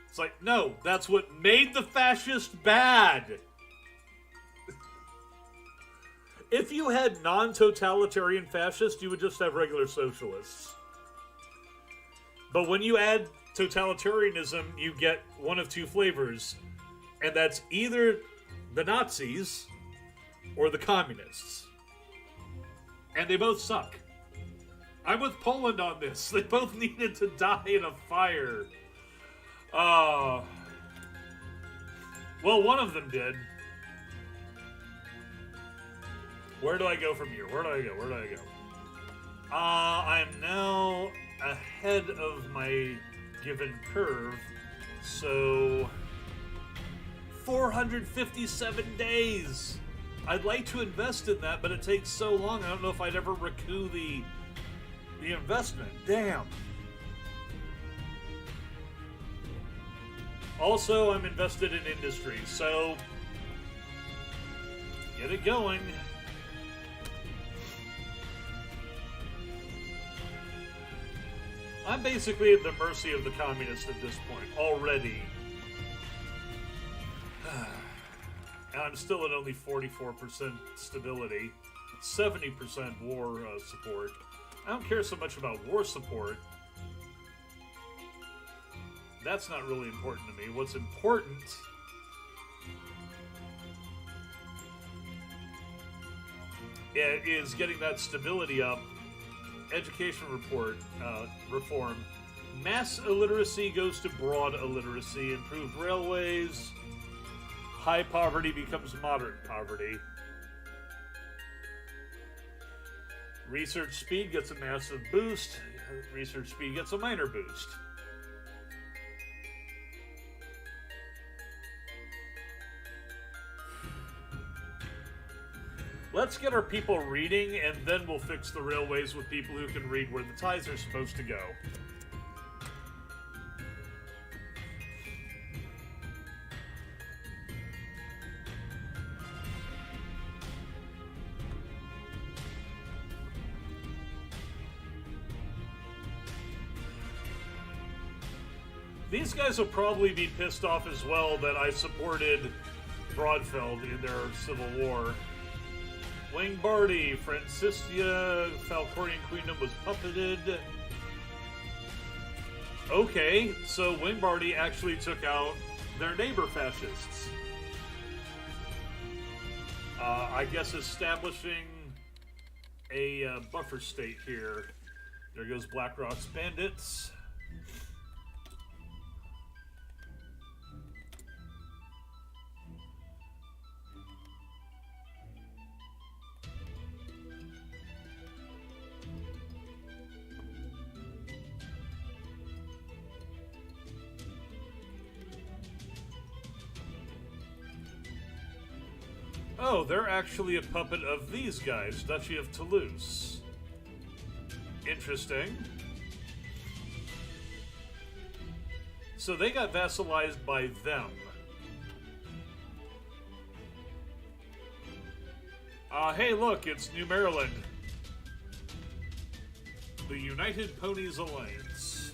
It's like, no, that's what made the fascist bad. If you had non-totalitarian fascists, you would just have regular socialists. But when you add totalitarianism, you get one of two flavors, and that's either the Nazis or the communists. And they both suck. I'm with Poland on this. They both needed to die in a fire. Well, one of them did. Where do I go from here? Where do I go? I'm now ahead of my given curve, so 457 days. I'd like to invest in that, but it takes so long. I don't know if I'd ever recoup the investment. Damn. Also, I'm invested in industry, so get it going. I'm basically at the mercy of the communists at this point, already. And I'm still at only 44% stability, 70% war support. I don't care so much about war support. That's not really important to me. What's important is getting that stability up. Education reform. Mass illiteracy goes to broad illiteracy. Improved railways. High poverty becomes moderate poverty. Research speed gets a massive boost. Research speed gets a minor boost. Let's get our people reading, and then we'll fix the railways with people who can read where the ties are supposed to go. These guys will probably be pissed off as well that I supported Broadfeld in their civil war. Wingbardi, Franciscia, Falcorian Queendom was puppeted. Okay, so Wingbardi actually took out their neighbor fascists. I guess establishing a buffer state here. There goes Blackrock's bandits. Oh, they're actually a puppet of these guys, Duchy of Toulouse. Interesting. So they got vassalized by them. Hey, look, it's New Maryland. The United Ponies Alliance.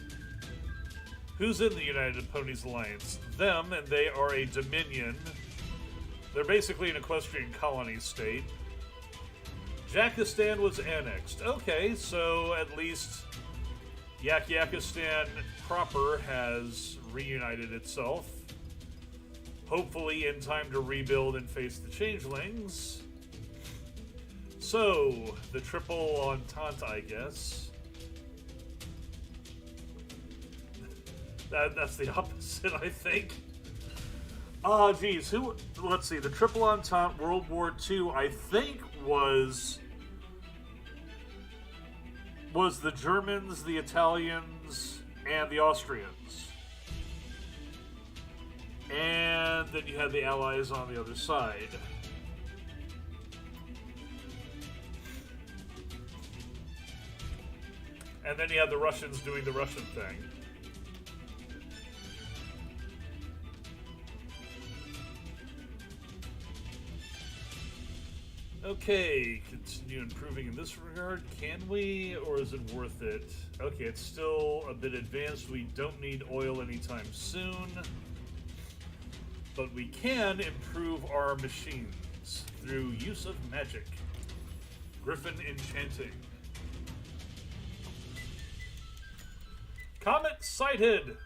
Who's in the United Ponies Alliance? Them, and they are a dominion. They're basically an equestrian colony state. Jakistan was annexed. Okay, so at least Yakistan proper has reunited itself. Hopefully in time to rebuild and face the changelings. So, the Triple Entente, I guess. That's the opposite, I think. Oh, geez. Let's see. The Triple Entente World War II, I think, was the Germans, the Italians, and the Austrians. And then you had the Allies on the other side. And then you had the Russians doing the Russian thing. Okay, continue improving in this regard. Can we, or is it worth it? Okay, it's still a bit advanced. We don't need oil anytime soon. But we can improve our machines through use of magic. Griffin enchanting. Comet sighted!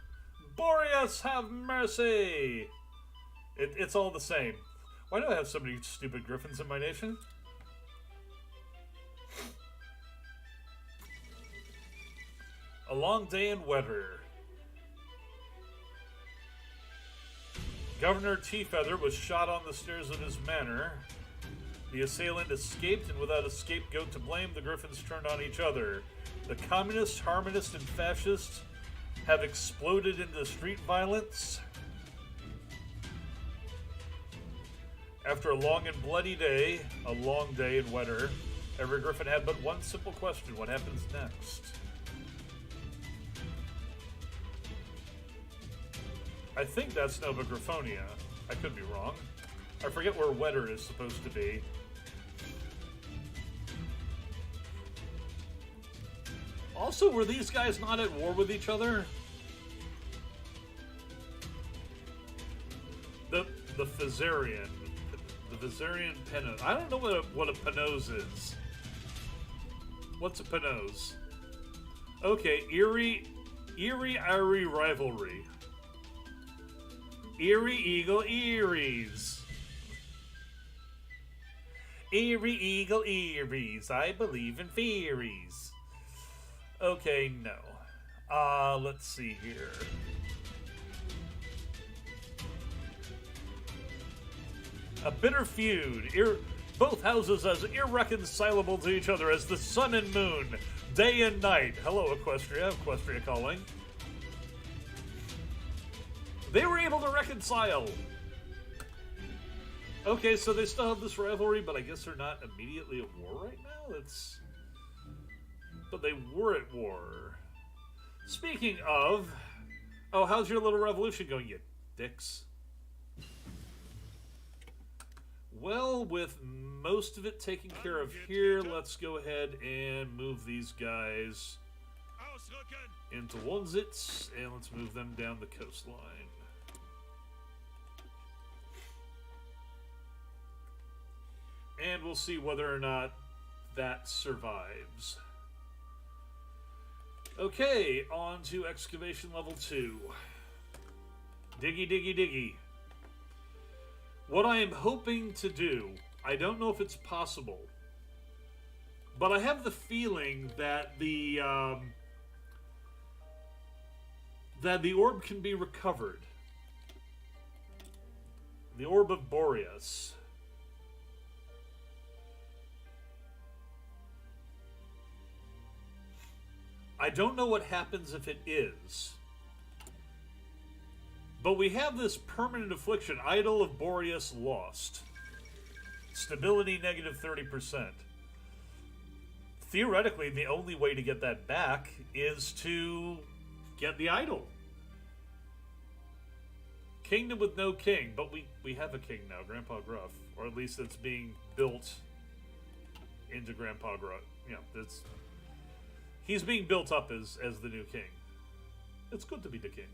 Boreas, have mercy! It's all the same. Why do I have so many stupid griffins in my nation? A long day and wetter. Governor T-Feather was shot on the stairs of his manor. The assailant escaped, and without a scapegoat to blame, the griffins turned on each other. The communists, harmonists, and fascists have exploded into street violence. After a long and bloody day, a long day and wetter, every griffin had but one simple question: what happens next? I think that's Nova Griffonia. I could be wrong. I forget where wetter is supposed to be. Also, were these guys not at war with each other? The Phasarian. The Phasarian Penose. I don't know what a Penose is. What's a Penose? Okay, Erie rivalry. Erie Eagle Eries. Erie Eagle Eries. I believe in fairies. Okay, no. Let's see here. A bitter feud. Both houses as irreconcilable to each other as the sun and moon, day and night. Hello, Equestria. Equestria calling. They were able to reconcile. Okay, so they still have this rivalry, but I guess they're not immediately at war right now? That's... But they were at war. Speaking of... Oh, how's your little revolution going, you dicks? Well, with most of it taken care of here, let's go ahead and move these guys into Wonsitz, and let's move them down the coastline. And we'll see whether or not that survives. Okay, on to excavation level 2. Diggy, diggy, diggy. What I am hoping to do, I don't know if it's possible, but I have the feeling that the orb can be recovered. The orb of Boreas. I don't know what happens if it is. But we have this permanent affliction, Idol of Boreas lost. Stability negative 30%. Theoretically, the only way to get that back is to get the idol. Kingdom with no king, but we have a king now, Grandpa Gruff. Or at least it's being built into Grandpa Gruff. Yeah, that's... He's being built up as the new king. It's good to be the king.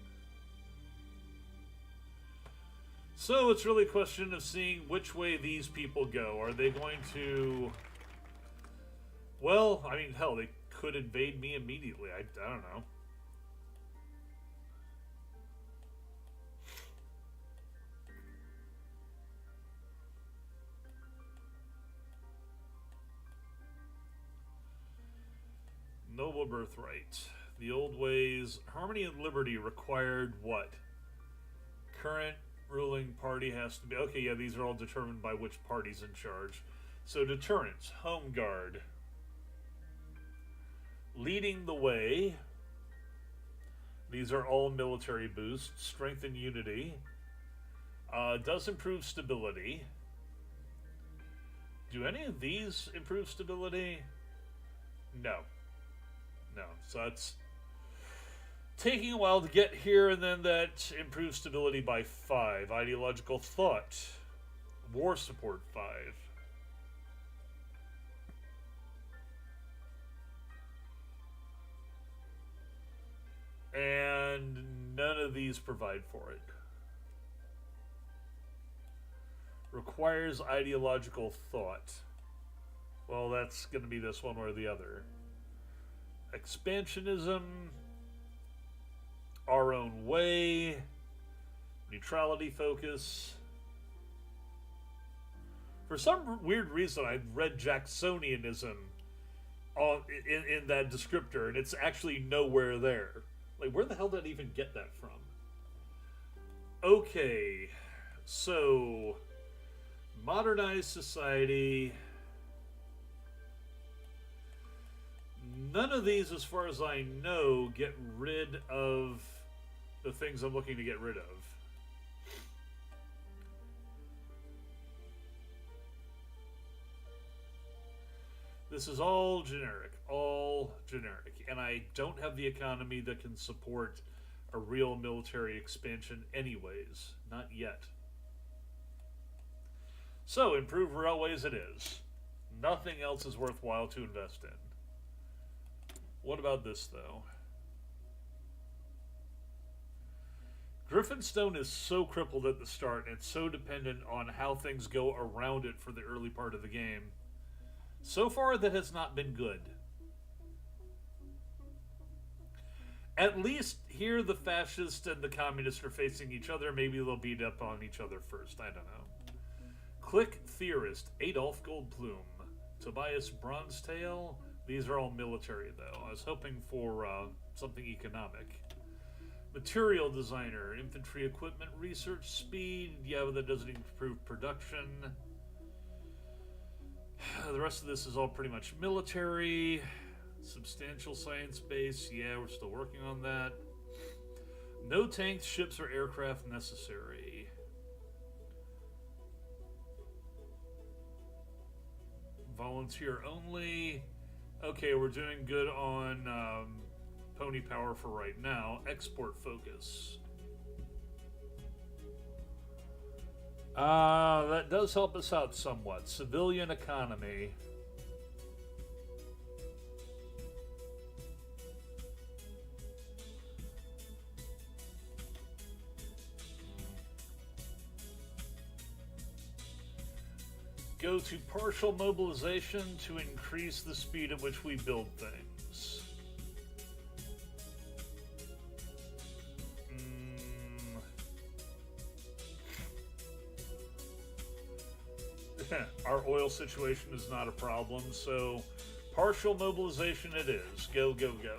So it's really a question of seeing which way these people go. Are they going to... Well, I mean, hell, they could invade me immediately. I don't know. Noble birthright. The old ways. Harmony and liberty required what? Current ruling party has to be... Okay, yeah, these are all determined by which party's in charge. So deterrence. Home guard. Leading the way. These are all military boosts. Strength and unity. Does improve stability. Do any of these improve stability? No. No, so that's taking a while to get here, and then that improves stability by 5. Ideological thought. War support 5. And none of these provide for it. Requires ideological thought. Well, that's going to be this one or the other. Expansionism, our own way, neutrality focus. For some weird reason, I read Jacksonianism in that descriptor, and it's actually nowhere there. Like, where the hell did I even get that from? Okay, so modernized society. None of these, as far as I know, get rid of the things I'm looking to get rid of. This is all generic. All generic. And I don't have the economy that can support a real military expansion anyways. Not yet. So, improve railways it is. Nothing else is worthwhile to invest in. What about this, though? Griffinstone is so crippled at the start, and it's so dependent on how things go around it for the early part of the game. So far, that has not been good. At least here the fascists and the communists are facing each other. Maybe they'll beat up on each other first. I don't know. Click Theorist, Adolf Goldplume, Tobias Bronzetail. These are all military, though. I was hoping for something economic. Material designer, infantry equipment research speed. Yeah, but that doesn't improve production. The rest of this is all pretty much military. Substantial science base. Yeah, we're still working on that. No tanks, ships, or aircraft necessary. Volunteer only. Okay, we're doing good on pony power for right now. Export focus. That does help us out somewhat. Civilian economy. Go to partial mobilization to increase the speed at which we build things. Our oil situation is not a problem, so partial mobilization it is. Go, go, go.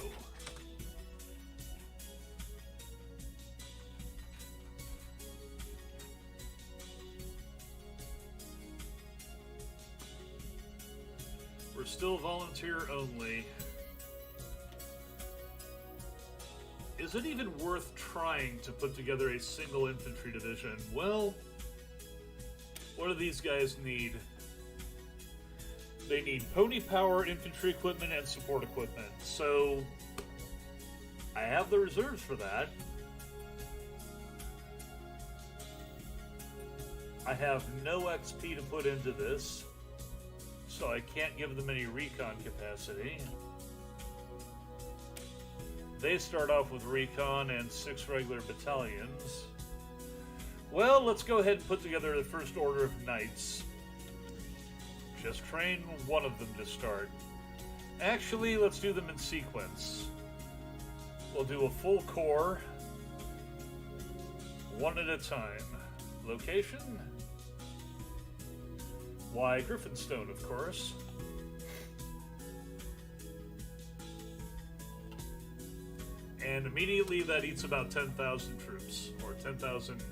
We're still volunteer only. Is it even worth trying to put together a single infantry division? Well, what do these guys need? They need pony power, infantry equipment, and support equipment. So, I have the reserves for that. I have no XP to put into this, so I can't give them any recon capacity. They start off with recon and 6 regular battalions. Well, let's go ahead and put together the first order of knights. Just train one of them to start. Actually, let's do them in sequence. We'll do a full corps, one at a time. Location? Why, Griffinstone, of course. And immediately that eats about 10,000 troops, or 10,000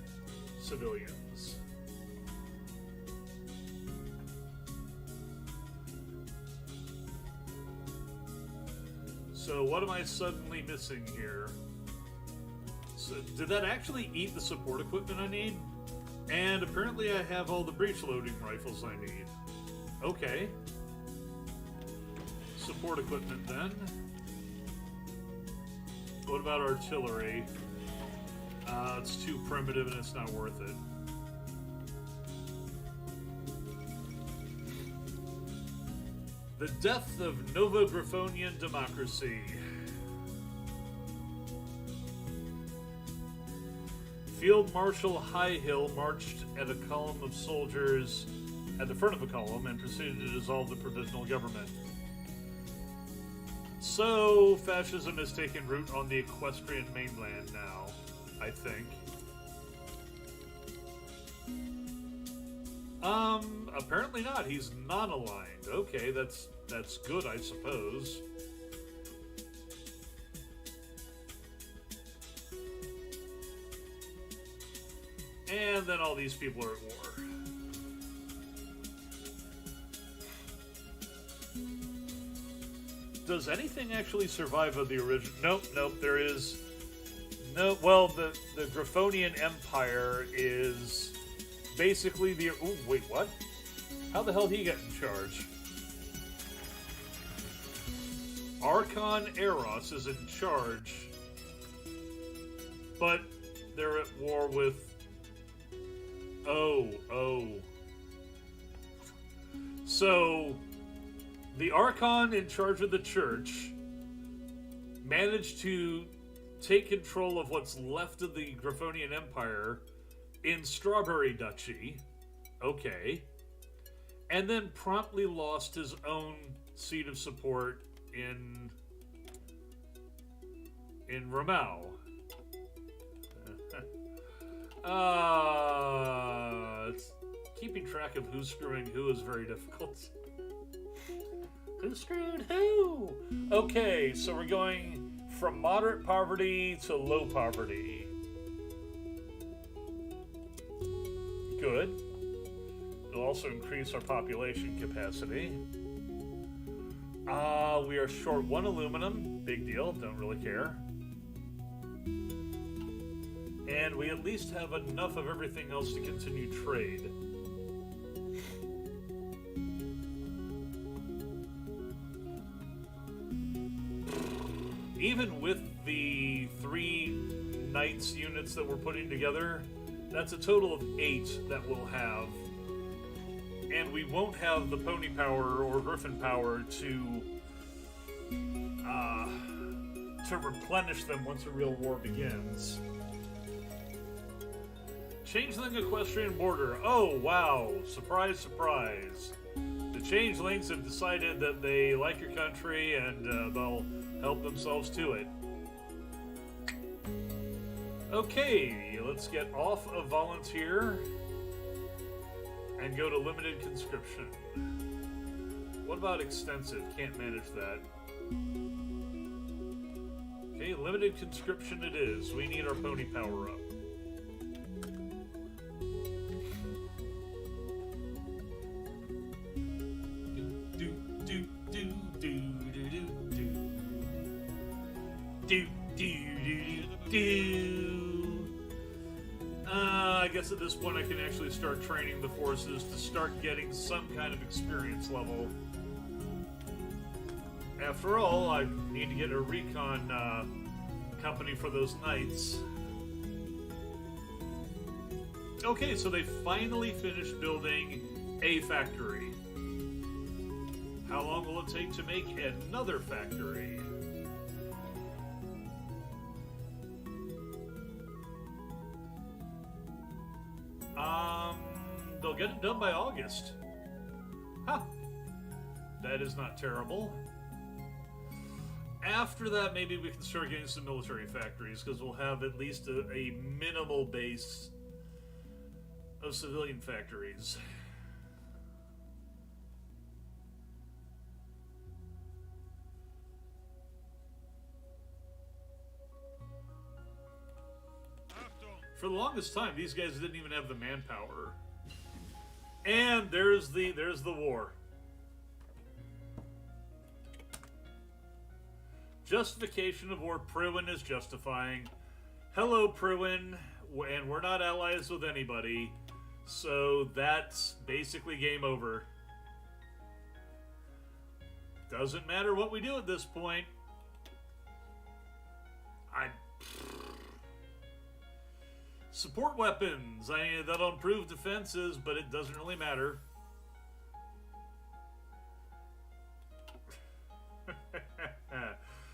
civilians. So what am I suddenly missing here? So did that actually eat the support equipment I need? And apparently I have all the breech-loading rifles I need. Okay. Support equipment then. What about artillery? It's too primitive and it's not worth it. The death of Nova Griffonian democracy. Field Marshal Highhill marched at a column of soldiers at the front of a column and proceeded to dissolve the provisional government. So, fascism has taken root on the equestrian mainland now, I think. Apparently not. He's non-aligned. Okay, that's good, I suppose. And then all these people are at war. Does anything actually survive of the original? Nope, there is... No, well, the Griffonian Empire is basically the... Ooh, wait, what? How the hell did he get in charge? Archon Eros is in charge, but they're at war with... Oh. So, the Archon in charge of the church managed to take control of what's left of the Griffonian Empire in Strawberry Duchy. Okay. And then promptly lost his own seat of support in Ramau. Keeping track of who's screwing who is very difficult. Who screwed who? Okay, so we're going from moderate poverty to low poverty. Good. It'll also increase our population capacity. We are short 1 aluminum. Big deal, don't really care. And we at least have enough of everything else to continue trade. even with the 3 Knights units that we're putting together, that's a total of 8 that we'll have. And we won't have the pony power or griffin power to replenish them once a real war begins. Changeling Equestrian Border. Oh, wow. Surprise, surprise. The Changelings have decided that they like your country and they'll help themselves to it. Okay, let's get off of Volunteer and go to Limited Conscription. What about Extensive? Can't manage that. Okay, Limited Conscription it is. We need our pony power up. I guess at this point I can actually start training the forces to start getting some kind of experience level. After all, I need to get a recon company for those knights. Okay, so they finally finished building a factory. How long will it take to make another factory? They'll get it done by August. Huh. That is not terrible. After that, maybe we can start getting some military factories, because we'll have at least a minimal base of civilian factories. For the longest time, these guys didn't even have the manpower. And there's the war. Justification of war. Pruin is justifying. Hello, Pruin, and we're not allies with anybody, so that's basically game over. Doesn't matter what we do at this point. Support weapons. That'll improve defenses, but it doesn't really matter.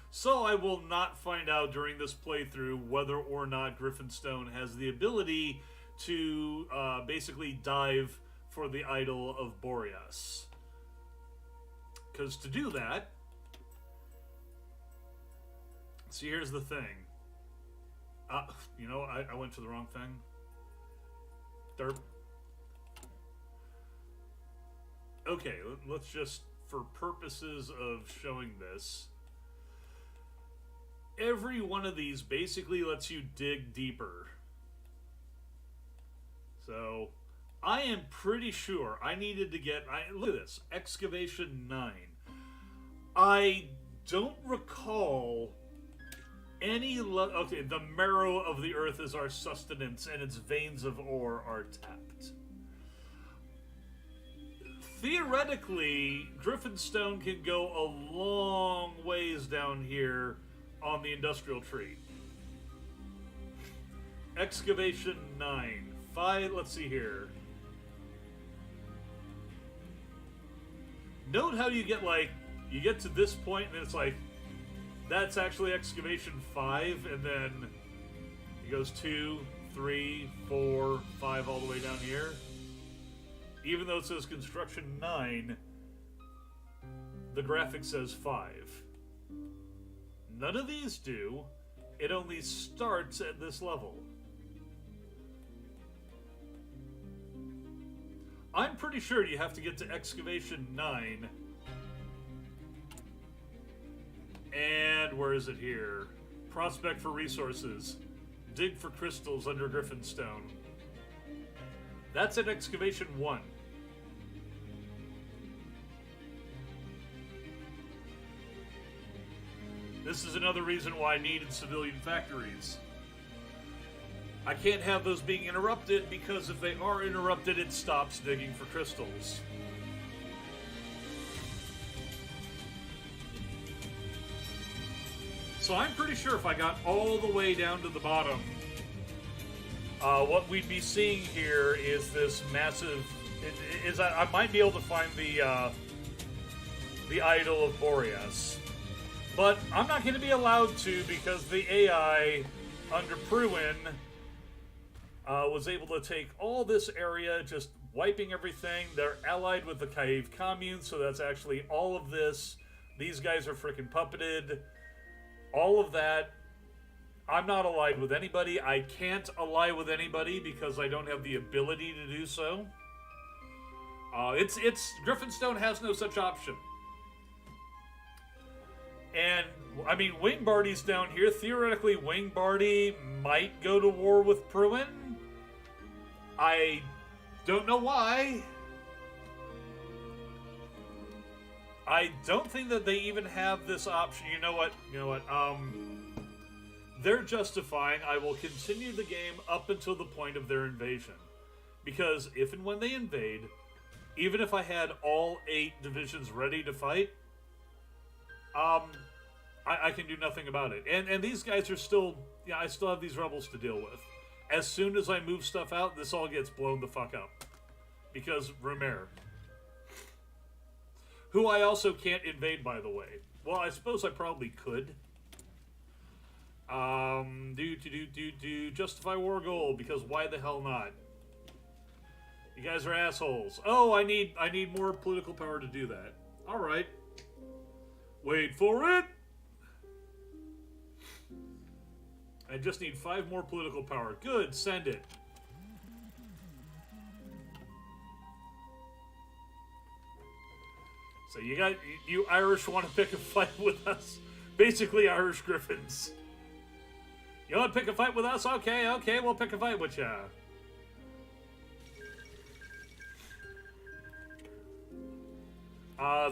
So I will not find out during this playthrough whether or not Griffinstone has the ability to basically dive for the idol of Boreas. Because to do that... See, here's the thing. You know, I went to the wrong thing. Derp. Okay, let's just, for purposes of showing this, every one of these basically lets you dig deeper. So, I am pretty sure I needed to get... look at this. Excavation 9. I don't recall... okay, the marrow of the earth is our sustenance, and its veins of ore are tapped. Theoretically, Griffinstone can go a long ways down here on the industrial tree. Excavation 9. 5, let's see here. Note how you get, like, you get to this point, and it's like, that's actually excavation 5, and then it goes 2, 3, 4, 5 all the way down here. Even though it says construction 9, the graphic says 5. None of these do. It only starts at this level. I'm pretty sure you have to get to excavation 9. And where is it here? Prospect for resources. Dig for crystals under Griffinstone. That's at excavation 1. This is another reason why I needed civilian factories. I can't have those being interrupted, because if they are interrupted, it stops digging for crystals. So I'm pretty sure if I got all the way down to the bottom, what we'd be seeing here is this massive... I might be able to find the Idol of Boreas. But I'm not going to be allowed to because the AI under Pruin was able to take all this area, just wiping everything. They're allied with the Cave Commune, so that's actually all of this. These guys are freaking puppeted. All of that. I'm not allied with anybody. I can't ally with anybody because I don't have the ability to do so. Griffinstone has no such option. And, I mean, Wingbardy's down here. Theoretically, Wingbardy might go to war with Pruin. I don't know why. I don't think that they even have this option. You know what? They're justifying, I will continue the game up until the point of their invasion. Because if and when they invade, even if I had all 8 divisions ready to fight, I can do nothing about it. And these guys are still... Yeah, I still have these rebels to deal with. As soon as I move stuff out, this all gets blown the fuck up. Because Rumer. Who I also can't invade, by the way. Well, I suppose I probably could. Justify war goal, because why the hell not? You guys are assholes. Oh, I need more political power to do that. Alright. Wait for it! I just need 5 more political power. Good, send it. So you Irish want to pick a fight with us? Basically Irish Griffins. You want to pick a fight with us? Okay, we'll pick a fight with ya.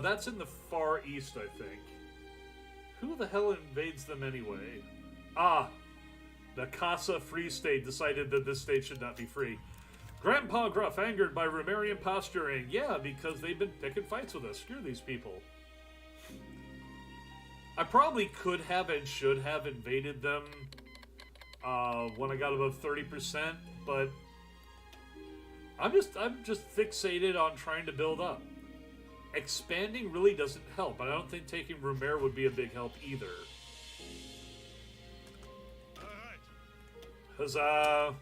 That's in the Far East, I think. Who the hell invades them anyway? The Casa Free State decided that this state should not be free. Grandpa Gruff angered by Rumerian posturing. Yeah, because they've been picking fights with us. Screw these people. I probably could have and should have invaded them when I got above 30%, but I'm just fixated on trying to build up. Expanding really doesn't help. I don't think taking Rumer would be a big help either. Huzzah!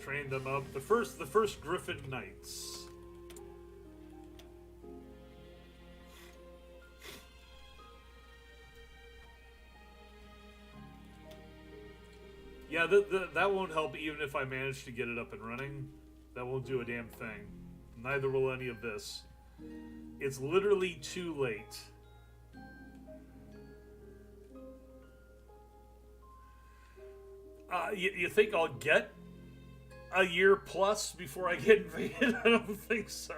Train them up. The first Griffin Knights. Yeah, that won't help even if I manage to get it up and running. That won't do a damn thing. Neither will any of this. It's literally too late. You think I'll get a year plus before I get invaded? I don't think so.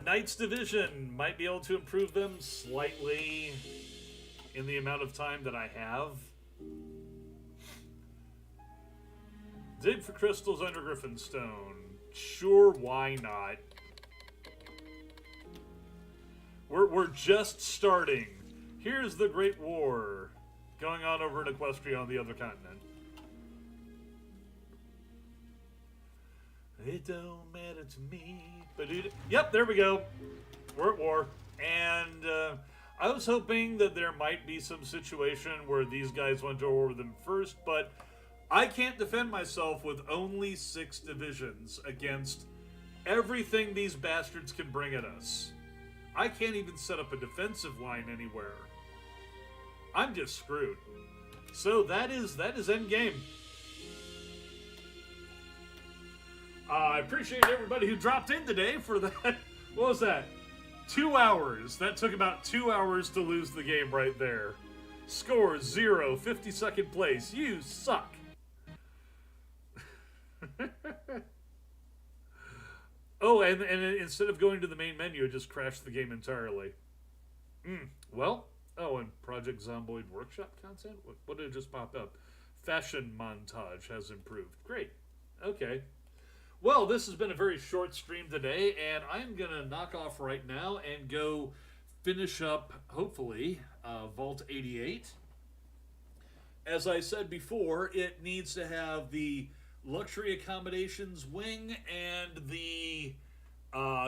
Knights Division might be able to improve them slightly in the amount of time that I have. Dig for crystals under Griffinstone. Sure, why not? We're just starting. Here's the Great War going on over in Equestria on the other continent. It don't matter to me. But yep, there we go. We're at war. And I was hoping that there might be some situation where these guys went to war with them first, but I can't defend myself with only 6 divisions against everything these bastards can bring at us. I can't even set up a defensive line anywhere. I'm just screwed. So that is endgame. I appreciate everybody who dropped in today for that. What was that? 2 hours. That took about 2 hours to lose the game right there. Score 0, 52nd place. You suck. Oh, and instead of going to the main menu, it just crashed the game entirely. Well, oh, and Project Zomboid Workshop content? What did it just pop up? Fashion montage has improved. Great. Okay. Well, this has been a very short stream today, and I'm going to knock off right now and go finish up, hopefully, Vault 88. As I said before, it needs to have the luxury accommodations wing and the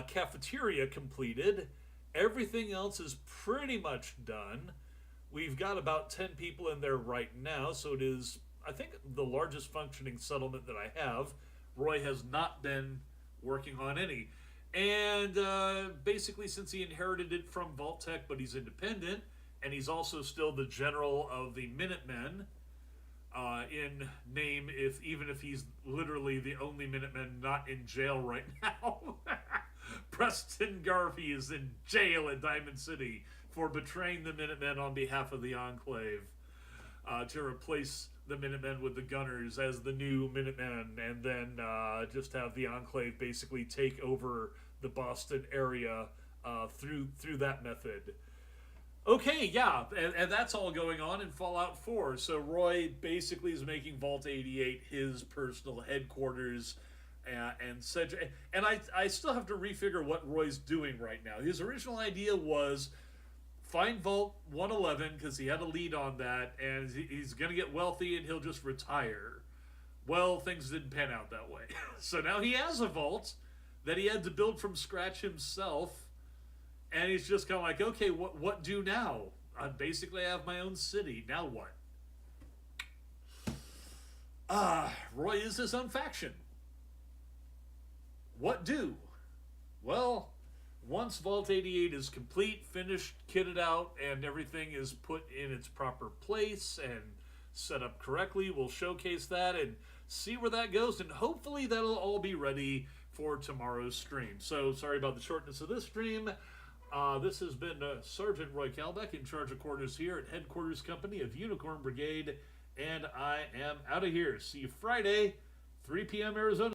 cafeteria completed. Everything else is pretty much done. We've got about 10 people in there right now, so it is, I think, the largest functioning settlement that I have. Roy has not been working on any. And basically, since he inherited it from Vault-Tec, but he's independent, and he's also still the general of the Minutemen, in name, even if he's literally the only Minuteman not in jail right now. Preston Garvey is in jail at Diamond City for betraying the Minutemen on behalf of the Enclave, to replace the Minutemen with the Gunners as the new Minutemen, and then just have the Enclave basically take over the Boston area through that method. Okay, yeah, and that's all going on in Fallout 4. So Roy basically is making Vault 88 his personal headquarters, and I still have to refigure what Roy's doing right now. His original idea was find Vault 111 because he had a lead on that, and he's going to get wealthy and he'll just retire. Well, things didn't pan out that way. So now he has a vault that he had to build from scratch himself, and he's just kind of like, okay, what do now? I basically have my own city. Now what? Roy is his own faction. What do? Well, once Vault 88 is complete, finished, kitted out, and everything is put in its proper place and set up correctly, we'll showcase that and see where that goes, and hopefully that'll all be ready for tomorrow's stream. So, sorry about the shortness of this stream. This has been Sergeant Roy Calbeck in charge of quarters here at Headquarters Company of Unicorn Brigade, and I am out of here. See you Friday, 3 p.m. Arizona.